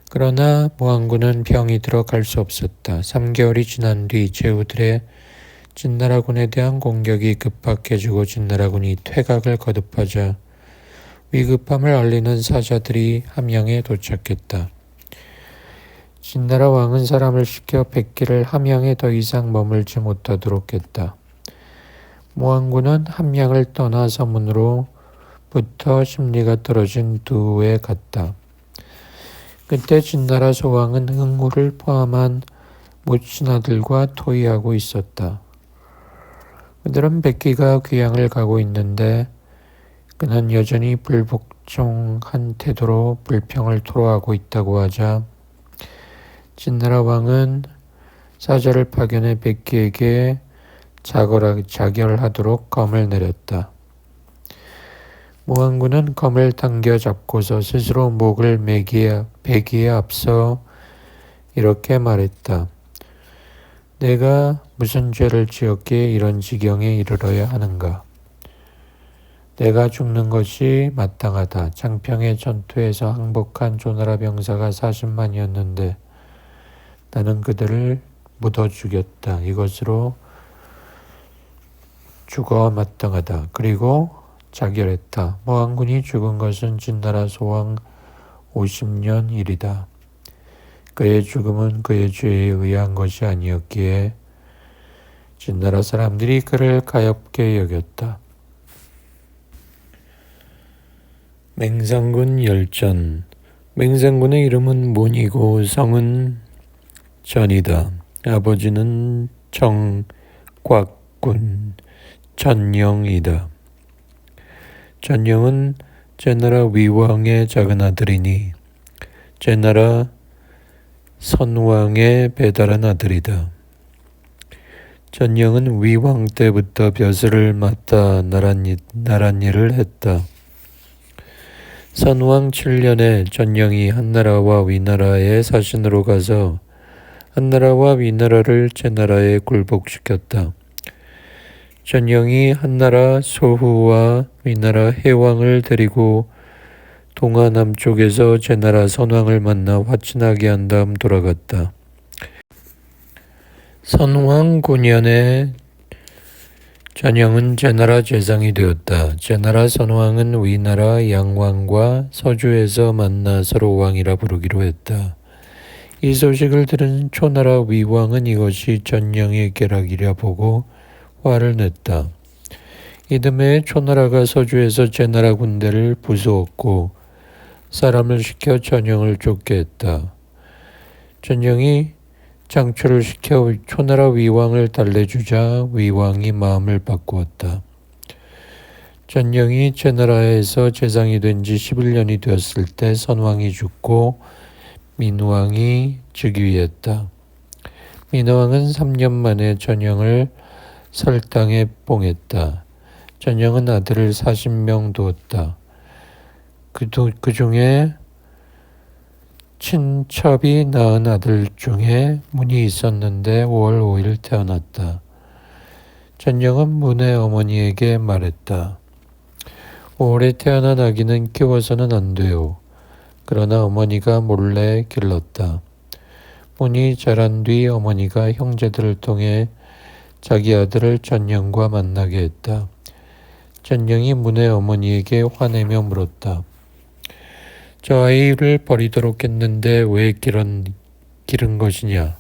그러나 무왕군은 병이 들어 갈 수 없었다. 3개월이 지난 뒤 제후들의 진나라군에 대한 공격이 급박해지고 진나라군이 퇴각을 거듭하자 위급함을 알리는 사자들이 함양에 도착했다. 진나라 왕은 사람을 시켜 백기를 함양에 더 이상 머물지 못하도록 했다. 무왕군은 함양을 떠나 서문으로부터 심리가 떨어진 두에 갔다. 그때 진나라 소왕은 응후를 포함한 무친아들과 토의하고 있었다. 그들은 백기가 귀양을 가고 있는데 그는 여전히 불복종한 태도로 불평을 토로하고 있다고 하자 진나라 왕은 사자를 파견해 백기에게 자결하도록 검을 내렸다. 무왕군은 검을 당겨 잡고서 스스로 목을 베기에 앞서 이렇게 말했다. 내가 무슨 죄를 지었기에 이런 지경에 이르러야 하는가? 내가 죽는 것이 마땅하다. 장평의 전투에서 항복한 조나라 병사가 40만이었는데 나는 그들을 묻어 죽였다. 이것으로 죽어 마땅하다. 그리고 자결했다. 무왕군이 죽은 것은 진나라 소왕 50년 일이다. 그의 죽음은 그의 죄에 의한 것이 아니었기에 진나라 사람들이 그를 가엾게 여겼다. 맹상군 열전. 맹상군의 이름은 문이고 성은 전이다. 아버지는 정곽군 전영이다. 전영은 제나라 위왕의 작은 아들이니 제나라 선왕의 배다른 아들이다. 전영은 위왕 때부터 벼슬을 맡아 나랏일을 했다. 선왕 7년에 전영이 한나라와 위나라의 사신으로 가서 한나라와 위나라를 제나라에 굴복시켰다. 전영이 한나라 소후와 위나라 해왕을 데리고 동하 남쪽에서 제나라 선왕을 만나 화친하게 한 다음 돌아갔다. 선왕 9년에 전영은 제나라 제상이 되었다. 제나라 선왕은 위나라 양왕과 서주에서 만나 서로 왕이라 부르기로 했다. 이 소식을 들은 초나라 위왕은 이것이 전영의 계략이라 보고 화를 냈다. 이듬해 초나라가 서주에서 제나라 군대를 부수었고 사람을 시켜 전영을 쫓게 했다. 전영이 장초를 시켜 초나라 위왕을 달래주자 위왕이 마음을 바꾸었다. 전영이 제나라에서 제상이 된 지 11년이 되었을 때 선왕이 죽고 민왕이 즉위했다. 민왕은 3년 만에 전영을 설당에 봉했다. 전영은 아들을 40명 두었다. 그 중에 친첩이 낳은 아들 중에 문이 있었는데 5월 5일 태어났다. 전영은 문의 어머니에게 말했다. 5월에 태어난 아기는 키워서는 안 돼요. 그러나 어머니가 몰래 길렀다. 문이 자란 뒤 어머니가 형제들을 통해 자기 아들을 전영과 만나게 했다. 전영이 문의 어머니에게 화내며 물었다. 저 아이를 버리도록 했는데 왜 기른 것이냐?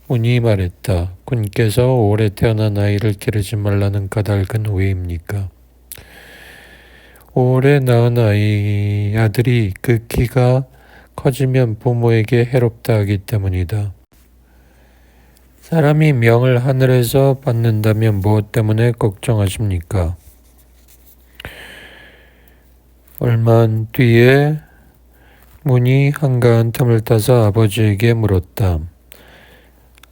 문이 말했다. 군께서 5월에 태어난 아이를 기르지 말라는 까닭은 왜입니까? 5월에 낳은 아들이 그 키가 커지면 부모에게 해롭다 하기 때문이다. 사람이 명을 하늘에서 받는다면 무엇 때문에 걱정하십니까? 얼마 뒤에 문이 한가한 틈을 타서 아버지에게 물었다.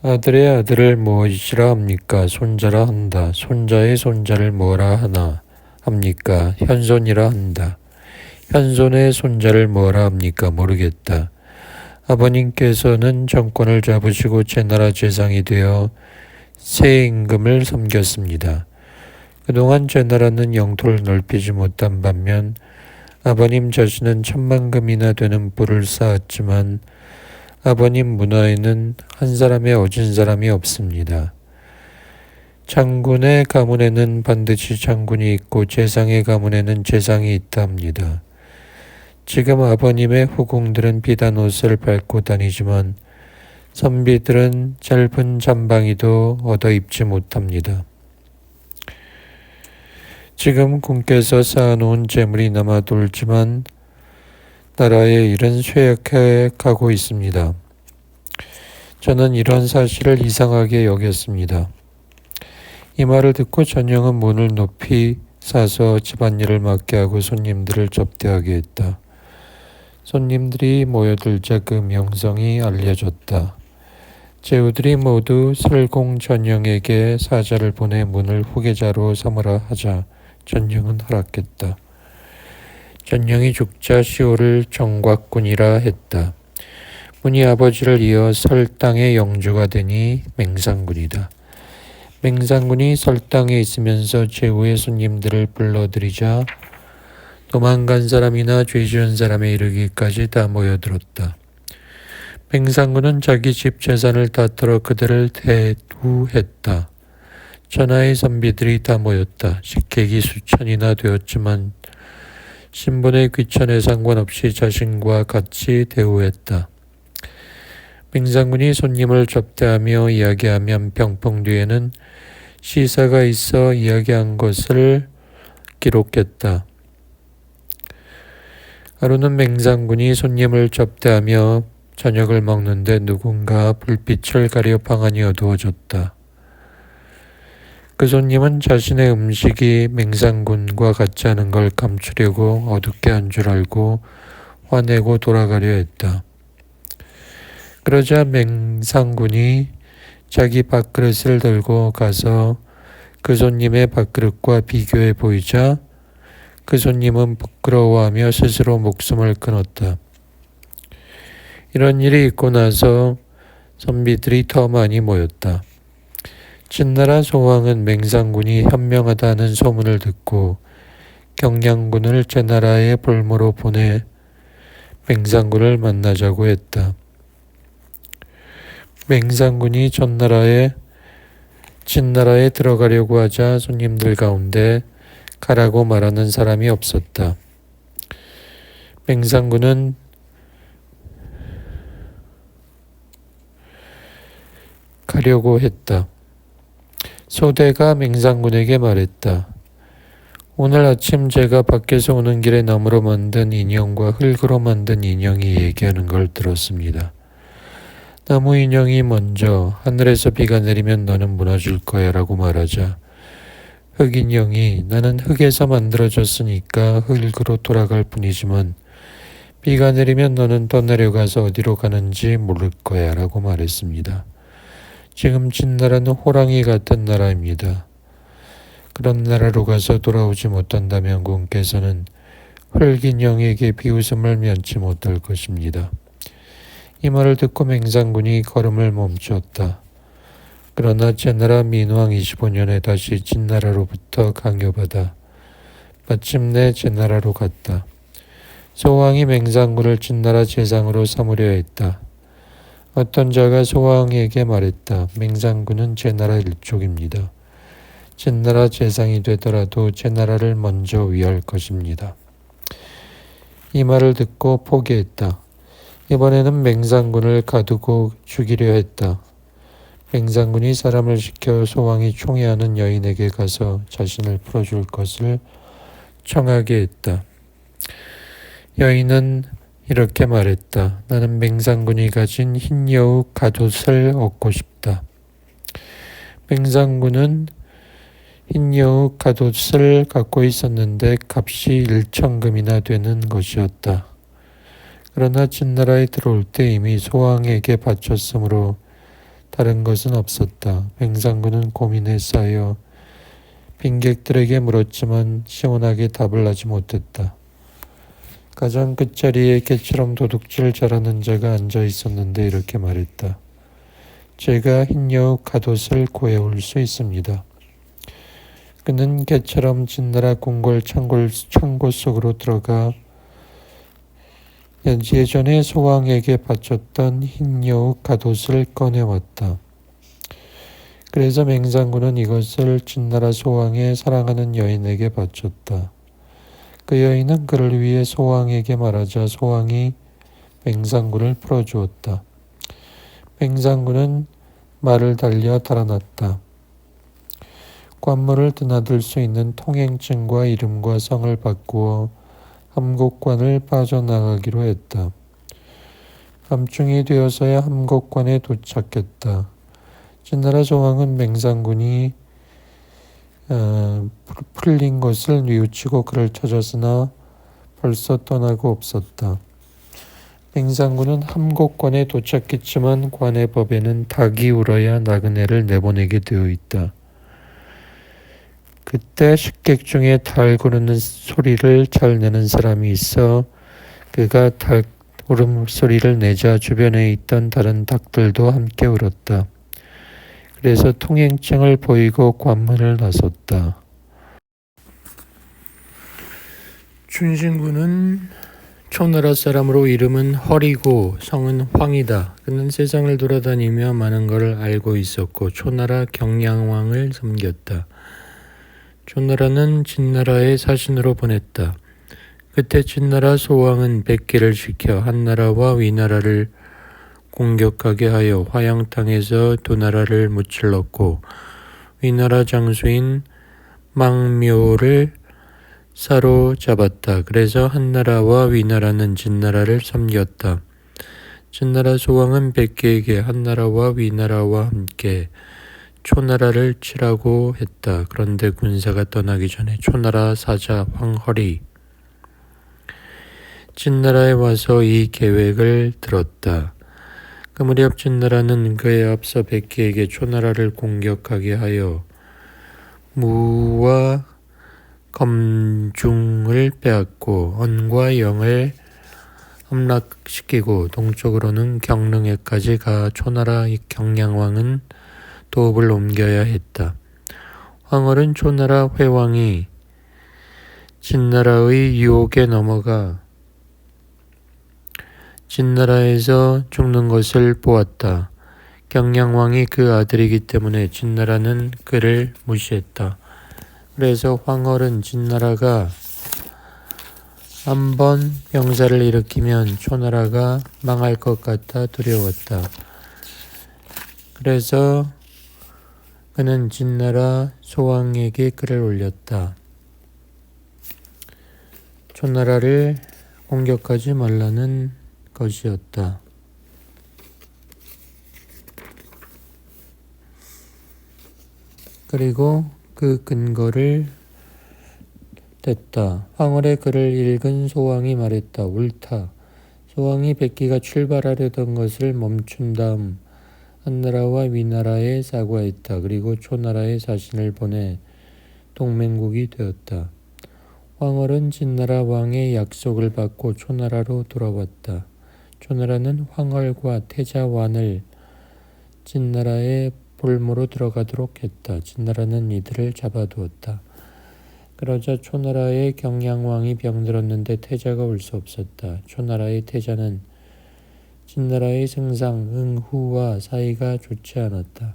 아들의 아들을 무엇이라 합니까? 손자라 한다. 손자의 손자를 뭐라 하나 합니까? 현손이라 한다. 현손의 손자를 뭐라 합니까? 모르겠다. 아버님께서는 정권을 잡으시고 제나라 제상이 되어 새 임금을 섬겼습니다. 그동안 제나라는 영토를 넓히지 못한 반면 아버님 자신은 10,000금이나 되는 뿔을 쌓았지만 아버님 문화에는 한 사람의 어진 사람이 없습니다. 장군의 가문에는 반드시 장군이 있고 제상의 가문에는 제상이 있다 합니다. 지금 아버님의 후궁들은 비단 옷을 밟고 다니지만 선비들은 짧은 잠방이도 얻어 입지 못합니다. 지금 군께서 쌓아놓은 재물이 남아 돌지만 나라의 일은 쇠약해 가고 있습니다. 저는 이런 사실을 이상하게 여겼습니다. 이 말을 듣고 전영은 문을 높이 사서 집안일을 맡게 하고 손님들을 접대하게 했다. 손님들이 모여들자 그 명성이 알려졌다. 제후들이 모두 설공 전영에게 사자를 보내 문을 후계자로 삼으라 하자 전영은 허락했다. 전영이 죽자 시호를 정곽군이라 했다. 문이 아버지를 이어 설당의 영주가 되니 맹상군이다. 맹상군이 설당에 있으면서 제후의 손님들을 불러들이자 도망간 사람이나 죄 지은 사람에 이르기까지 다 모여들었다. 맹상군은 자기 집 재산을 다 털어 그들을 대우했다. 천하의 선비들이 다 모였다. 식객이 수천이나 되었지만 신분의 귀천에 상관없이 자신과 같이 대우했다. 맹상군이 손님을 접대하며 이야기하면 병풍 뒤에는 시사가 있어 이야기한 것을 기록했다. 하루는 맹상군이 손님을 접대하며 저녁을 먹는데 누군가 불빛을 가려 방안이 어두워졌다. 그 손님은 자신의 음식이 맹상군과 같지 않은 걸 감추려고 어둡게 한 줄 알고 화내고 돌아가려 했다. 그러자 맹상군이 자기 밥그릇을 들고 가서 그 손님의 밥그릇과 비교해 보이자 그 손님은 부끄러워하며 스스로 목숨을 끊었다. 이런 일이 있고 나서 선비들이 더 많이 모였다. 진나라 소왕은 맹상군이 현명하다는 소문을 듣고 경량군을 제나라의 볼모로 보내 맹상군을 만나자고 했다. 맹상군이 진나라에 들어가려고 하자 손님들 가운데 가라고 말하는 사람이 없었다. 맹상군은 가려고 했다. 소대가 맹상군에게 말했다. 오늘 아침 제가 밖에서 오는 길에 나무로 만든 인형과 흙으로 만든 인형이 얘기하는 걸 들었습니다. 나무 인형이 먼저 하늘에서 비가 내리면 너는 무너질 거야 라고 말하자 흙 인형이 나는 흙에서 만들어졌으니까 흙으로 돌아갈 뿐이지만 비가 내리면 너는 더 내려가서 어디로 가는지 모를 거야 라고 말했습니다. 지금 진나라는 호랑이 같은 나라입니다. 그런 나라로 가서 돌아오지 못한다면 공께서는 흙인형에게 비웃음을 면치 못할 것입니다. 이 말을 듣고 맹장군이 걸음을 멈추었다. 그러나 제나라 민왕 25년에 다시 진나라로부터 강요받아 마침내 제나라로 갔다. 소왕이 맹장군을 진나라 제상으로 삼으려 했다. 어떤 자가 소왕에게 말했다. 맹장군은 제나라 일족입니다. 제나라 제상이 되더라도 제나라를 먼저 위할 것입니다. 이 말을 듣고 포기했다. 이번에는 맹장군을 가두고 죽이려 했다. 맹장군이 사람을 시켜 소왕이 총애하는 여인에게 가서 자신을 풀어줄 것을 청하게 했다. 여인은 이렇게 말했다. 나는 맹장군이 가진 흰 여우 갓옷을 얻고 싶다. 맹장군은 흰 여우 갓옷을 갖고 있었는데 값이 1천금이나 되는 것이었다. 그러나 진나라에 들어올 때 이미 소왕에게 바쳤으므로 다른 것은 없었다. 맹장군은 고민에 쌓여 빈객들에게 물었지만 시원하게 답을 하지 못했다. 가장 끝자리에 개처럼 도둑질 잘하는 자가 앉아 있었는데 이렇게 말했다. 제가 흰 여우 갓옷을 구해올 수 있습니다. 그는 개처럼 진나라 궁궐 창고 속으로 들어가 예전에 소왕에게 바쳤던 흰 여우 갓옷을 꺼내왔다. 그래서 맹장군은 이것을 진나라 소왕의 사랑하는 여인에게 바쳤다. 그 여인은 그를 위해 소왕에게 말하자 소왕이 맹장군을 풀어주었다. 맹장군은 말을 달려 달아났다. 관문을 드나들 수 있는 통행증과 이름과 성을 바꾸어 함곡관을 빠져나가기로 했다. 밤중이 되어서야 함곡관에 도착했다. 진나라 소왕은 맹장군이 풀린 것을 뉘우치고 그를 찾았으나 벌써 떠나고 없었다. 맹장군은 함곡관에 도착했지만 관의 법에는 닭이 울어야 나그네를 내보내게 되어 있다. 그때 식객 중에 닭 우는 소리를 잘 내는 사람이 있어 그가 닭 울음소리를 내자 주변에 있던 다른 닭들도 함께 울었다. 그래서 통행증을 보이고 관문을 나섰다. 춘신군은 초나라 사람으로 이름은 허리고 성은 황이다. 그는 세상을 돌아다니며 많은 것을 알고 있었고 초나라 경양왕을 섬겼다. 초나라는 진나라에 사신으로 보냈다. 그때 진나라 소왕은 백기를 시켜 한나라와 위나라를 공격하게 하여 화양탕에서 두 나라를 무찔렀고 위나라 장수인 망묘를 사로잡았다. 그래서 한나라와 위나라는 진나라를 섬겼다. 진나라 소왕은 백기에게 한나라와 위나라와 함께 초나라를 치라고 했다. 그런데 군사가 떠나기 전에 초나라 사자 황허리 진나라에 와서 이 계획을 들었다. 그 무렵 진나라는 그에 앞서 백기에게 초나라를 공격하게 하여 무와 검중을 빼앗고 언과 영을 함락시키고 동쪽으로는 경릉에까지 가 초나라 경양왕은 도읍을 옮겨야 했다. 황홀은 초나라 회왕이 진나라의 유혹에 넘어가 진나라에서 죽는 것을 보았다. 경양왕이 그 아들이기 때문에 진나라는 그를 무시했다. 그래서 황홀은 진나라가 한번 병사를 일으키면 초나라가 망할 것 같아 두려웠다. 그래서 그는 진나라 소왕에게 글을 올렸다. 초나라를 공격하지 말라는 것이었다. 그리고 그 근거를 댔다. 황홀의 글을 읽은 소왕이 말했다. 옳다. 소왕이 백기가 출발하려던 것을 멈춘 다음 한나라와 위나라에 사과했다. 그리고 초나라에 자신을 보내 동맹국이 되었다. 황홀은 진나라 왕의 약속을 받고 초나라로 돌아왔다. 초나라는 황홀과 태자완을 진나라의 볼모로 들어가도록 했다. 진나라는 이들을 잡아두었다. 그러자 초나라의 경양왕이 병들었는데 태자가 올 수 없었다. 초나라의 태자는 진나라의 승상 응후와 사이가 좋지 않았다.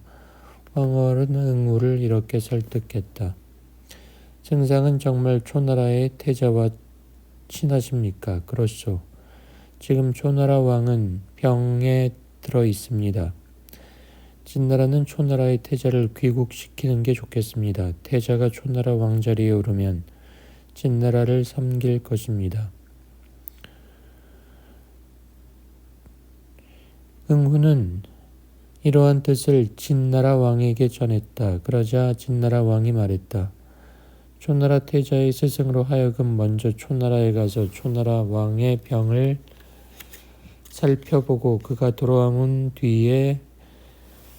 황홀은 응후를 이렇게 설득했다. 승상은 정말 초나라의 태자와 친하십니까? 그렇소. 지금 초나라 왕은 병에 들어 있습니다. 진나라는 초나라의 태자를 귀국시키는 게 좋겠습니다. 태자가 초나라 왕자리에 오르면 진나라를 섬길 것입니다. 응후는 이러한 뜻을 진나라 왕에게 전했다. 그러자 진나라 왕이 말했다. 초나라 태자의 스승으로 하여금 먼저 초나라에 가서 초나라 왕의 병을 살펴보고 그가 돌아온 뒤에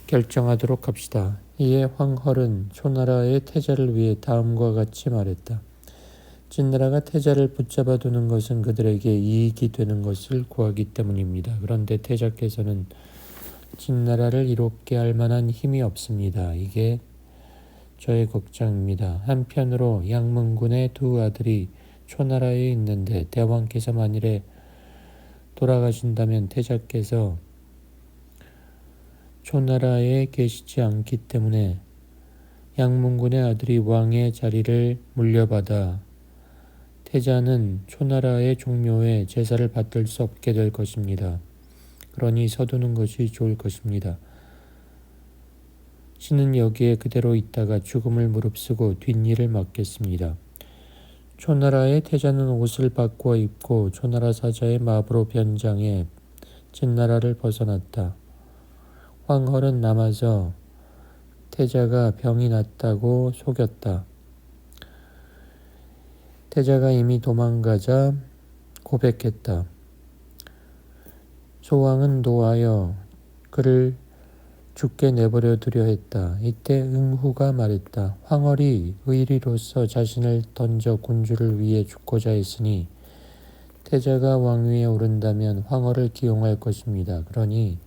결정하도록 합시다. 이에 황홀은 초나라의 태자를 위해 다음과 같이 말했다. 진나라가 태자를 붙잡아 두는 것은 그들에게 이익이 되는 것을 구하기 때문입니다. 그런데 태자께서는 진나라를 이롭게 할 만한 힘이 없습니다. 이게 저의 걱정입니다. 한편으로 양문군의 두 아들이 초나라에 있는데 대왕께서 만일에 돌아가신다면 태자께서 초나라에 계시지 않기 때문에 양문군의 아들이 왕의 자리를 물려받아 태자는 초나라의 종묘에 제사를 받들 수 없게 될 것입니다. 그러니 서두는 것이 좋을 것입니다. 신은 여기에 그대로 있다가 죽음을 무릅쓰고 뒷일을 맡겠습니다. 초나라의 태자는 옷을 바꾸어 입고 초나라 사자의 마부로 변장해 진나라를 벗어났다. 황홀은 남아서 태자가 병이 났다고 속였다. 태자가 이미 도망가자 고백했다. 소왕은 노하여 그를 죽게 내버려 두려 했다. 이때 응후가 말했다. 황홀이 의리로서 자신을 던져 군주를 위해 죽고자 했으니 태자가 왕위에 오른다면 황홀을 기용할 것입니다. 그러니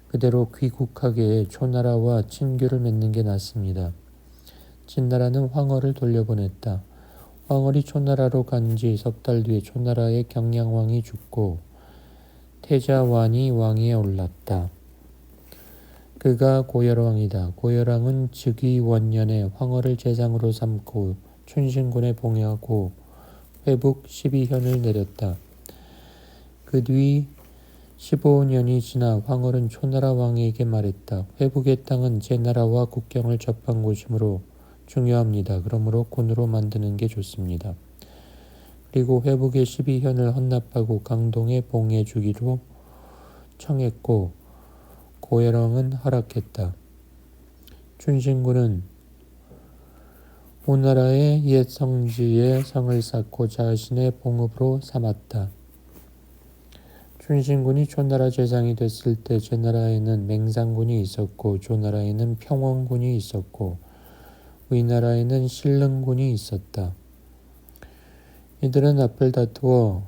그대로 귀국하게 초나라와 친교를 맺는 게 낫습니다. 진나라는 황홀을 돌려보냈다. 황홀이 초나라로 간 지 석 달 뒤에 초나라의 경양왕이 죽고 태자완이 왕위에 올랐다. 그가 고열왕이다. 고열왕은 즉위 원년에 황홀을 제상으로 삼고 춘신군에 봉하고 회북 12현을 내렸다. 그 뒤 15년이 지나 황홀은 초나라 왕에게 말했다. 회북의 땅은 제 나라와 국경을 접한 곳이므로 중요합니다. 그러므로 곤으로 만드는 게 좋습니다. 그리고 회북의 12현을 헌납하고 강동에 봉해 주기로 청했고 고열왕은 허락했다. 춘신군은 오나라의 옛 성지에 성을 쌓고 자신의 봉읍으로 삼았다. 춘신군이 초나라 제상이 됐을 때 제나라에는 맹상군이 있었고 조나라에는 평원군이 있었고 위나라에는 신릉군이 있었다. 이들은 앞을 다투어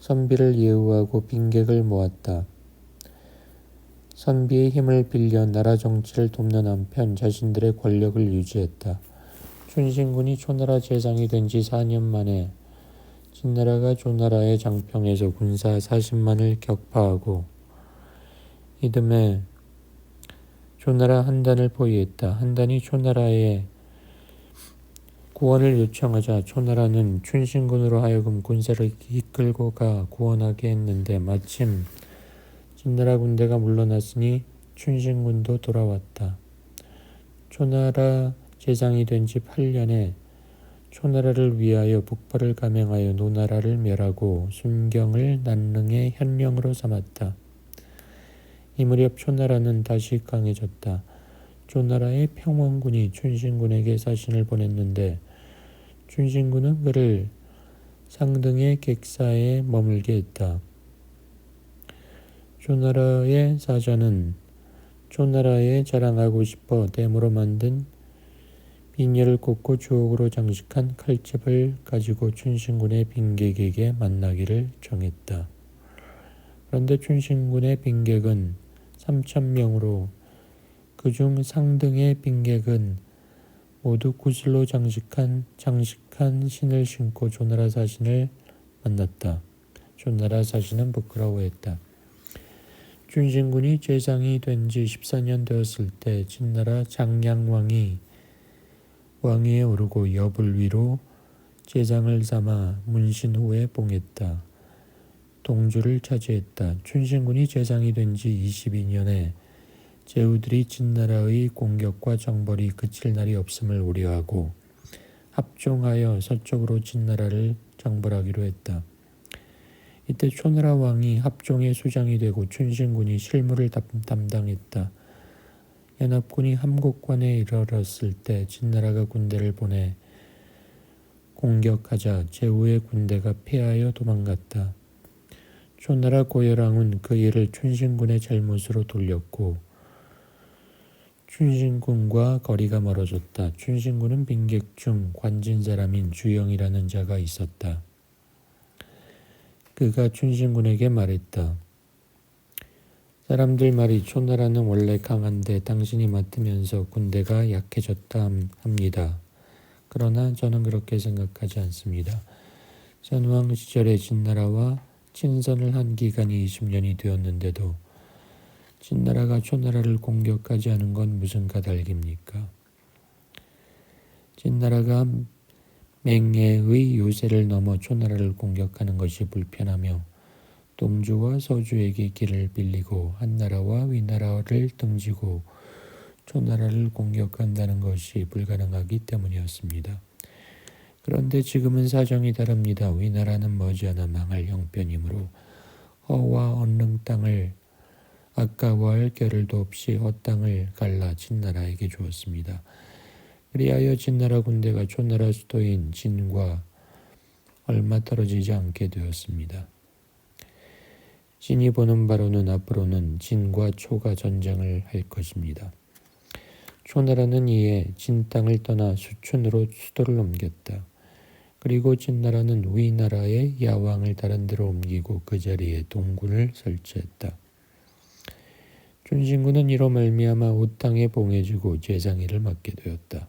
선비를 예우하고 빈객을 모았다. 선비의 힘을 빌려 나라 정치를 돕는 한편 자신들의 권력을 유지했다. 춘신군이 초나라 제상이 된 지 4년 만에 진나라가 조나라의 장평에서 군사 40만을 격파하고 이듬해 조나라 한단을 포위했다. 한단이 초나라에 구원을 요청하자 초나라는 춘신군으로 하여금 군사를 이끌고 가 구원하게 했는데 마침 진나라 군대가 물러났으니 춘신군도 돌아왔다. 초나라 제상이 된 지 8년에 초나라를 위하여 북벌을 감행하여 노나라를 멸하고 순경을 난릉의 현령으로 삼았다. 이 무렵 초나라는 다시 강해졌다. 초나라의 평원군이 춘신군에게 사신을 보냈는데 춘신군은 그를 상등의 객사에 머물게 했다. 초나라의 사자는 초나라에 자랑하고 싶어 댐으로 만든 비녀를 꽂고 주옥으로 장식한 칼집을 가지고 춘신군의 빈객에게 만나기를 정했다. 그런데 춘신군의 빈객은 3,000명으로 그중 상등의 빈객은 모두 구슬로 장식한 신을 신고 조나라 사신을 만났다. 조나라 사신은 부끄러워했다. 춘신군이 제장이 된 지 14년 되었을 때 진나라 장량왕이 왕위에 오르고 엽을 위로 제장을 삼아 문신 후에 봉했다. 동주를 차지했다. 춘신군이 제장이 된 지 22년에 제후들이 진나라의 공격과 정벌이 그칠 날이 없음을 우려하고 합종하여 서쪽으로 진나라를 정벌하기로 했다. 이때 초나라 왕이 합종의 수장이 되고 춘신군이 실무를 담당했다. 연합군이 함곡관에 이르렀을 때 진나라가 군대를 보내 공격하자 제후의 군대가 패하여 도망갔다. 초나라 고열왕은 그 일을 춘신군의 잘못으로 돌렸고 춘신군과 거리가 멀어졌다. 춘신군은 빈객 중 관진 사람인 주영이라는 자가 있었다. 그가 춘신군에게 말했다. 사람들 말이 초나라는 원래 강한데 당신이 맡으면서 군대가 약해졌다 합니다. 그러나 저는 그렇게 생각하지 않습니다. 선왕 시절에 진나라와 친선을 한 기간이 20년이 되었는데도 진나라가 초나라를 공격하지 않은 건 무슨 까닭입니까? 진나라가 맹해의 요새를 넘어 초나라를 공격하는 것이 불편하며 동주와 서주에게 길을 빌리고 한나라와 위나라를 등지고 초나라를 공격한다는 것이 불가능하기 때문이었습니다. 그런데 지금은 사정이 다릅니다. 위나라는 머지않아 망할 형편이므로 허와 언릉 땅을 아까워할 겨를도 없이 헛땅을 갈라 진나라에게 주었습니다. 그리하여 진나라 군대가 초나라 수도인 진과 얼마 떨어지지 않게 되었습니다. 진이 보는 바로는 앞으로는 진과 초가 전쟁을 할 것입니다. 초나라는 이에 진 땅을 떠나 수춘으로 수도를 옮겼다. 그리고 진나라는 위나라의 야왕을 다른 데로 옮기고 그 자리에 동군을 설치했다. 춘신군은 이로 말미암아 우땅에 봉해지고 제장일을 맡게 되었다.